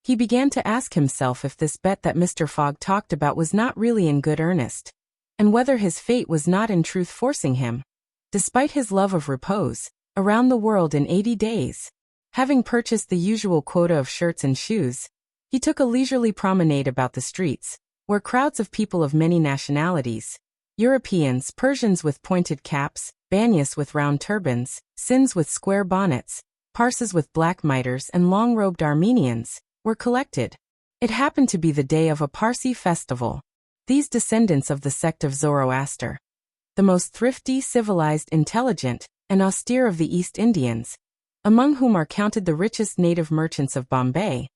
He began to ask himself if this bet that Mr. Fogg talked about was not really in good earnest, and whether his fate was not in truth forcing him, despite his love of repose, around the world in 80 days. Having purchased the usual quota of shirts and shoes, he took a leisurely promenade about the streets, where crowds of people of many nationalities, Europeans, Persians with pointed caps, Banyas with round turbans, Sinds with square bonnets, Parsis with black mitres, and long-robed Armenians, were collected. It happened to be the day of a Parsi festival. These descendants of the sect of Zoroaster, the most thrifty, civilized, intelligent, and austere of the East Indians, among whom are counted the richest native merchants of Bombay,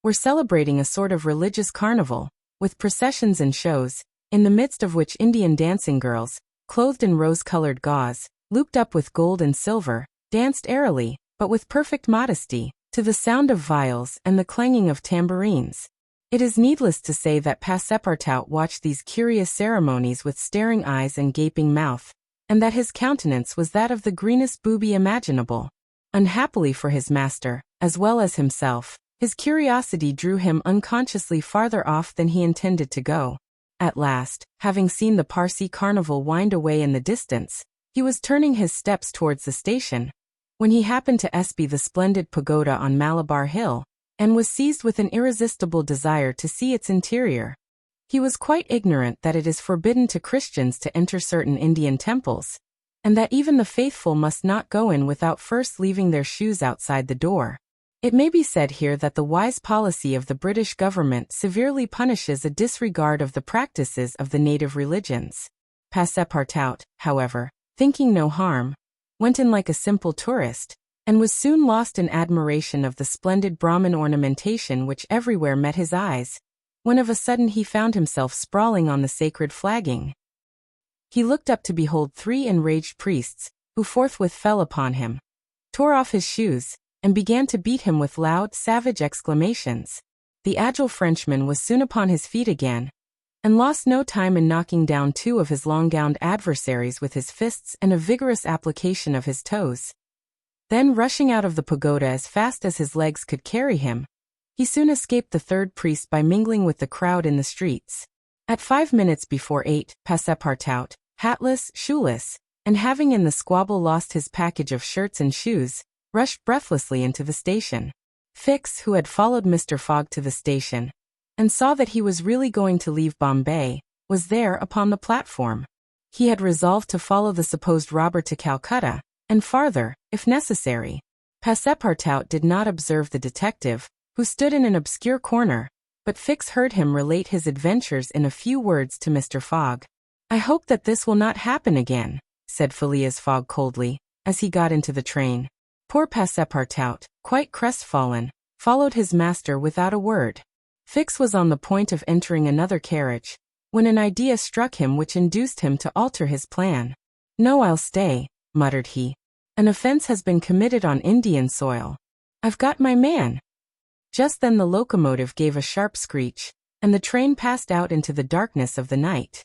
were celebrating a sort of religious carnival, with processions and shows, in the midst of which Indian dancing girls, clothed in rose-colored gauze, looped up with gold and silver, danced airily, but with perfect modesty, to the sound of viols and the clanging of tambourines. It is needless to say that Passepartout watched these curious ceremonies with staring eyes and gaping mouth, and that his countenance was that of the greenest booby imaginable. Unhappily for his master, as well as himself, his curiosity drew him unconsciously farther off than he intended to go. At last, having seen the Parsi carnival wind away in the distance, he was turning his steps towards the station, when he happened to espy the splendid pagoda on Malabar Hill, and was seized with an irresistible desire to see its interior. He was quite ignorant that it is forbidden to Christians to enter certain Indian temples, and that even the faithful must not go in without first leaving their shoes outside the door. It may be said here that the wise policy of the British government severely punishes a disregard of the practices of the native religions. Passepartout, however, thinking no harm, went in like a simple tourist, and was soon lost in admiration of the splendid Brahmin ornamentation which everywhere met his eyes, when of a sudden he found himself sprawling on the sacred flagging. He looked up to behold 3 enraged priests, who forthwith fell upon him, tore off his shoes, and began to beat him with loud, savage exclamations. The agile Frenchman was soon upon his feet again, and lost no time in knocking down 2 of his long-gowned adversaries with his fists and a vigorous application of his toes. Then rushing out of the pagoda as fast as his legs could carry him, he soon escaped the 3rd priest by mingling with the crowd in the streets. At 5 minutes before 8, Passepartout, hatless, shoeless, and having in the squabble lost his package of shirts and shoes, rushed breathlessly into the station. Fix, who had followed Mr. Fogg to the station, and saw that he was really going to leave Bombay, was there upon the platform. He had resolved to follow the supposed robber to Calcutta, and farther, if necessary. Passepartout did not observe the detective, who stood in an obscure corner, but Fix heard him relate his adventures in a few words to Mr. Fogg. "I hope that this will not happen again," said Phileas Fogg coldly, as he got into the train. Poor Passepartout, quite crestfallen, followed his master without a word. Fix was on the point of entering another carriage, when an idea struck him which induced him to alter his plan. "No, I'll stay," muttered he. "An offense has been committed on Indian soil. I've got my man." Just then the locomotive gave a sharp screech, and the train passed out into the darkness of the night.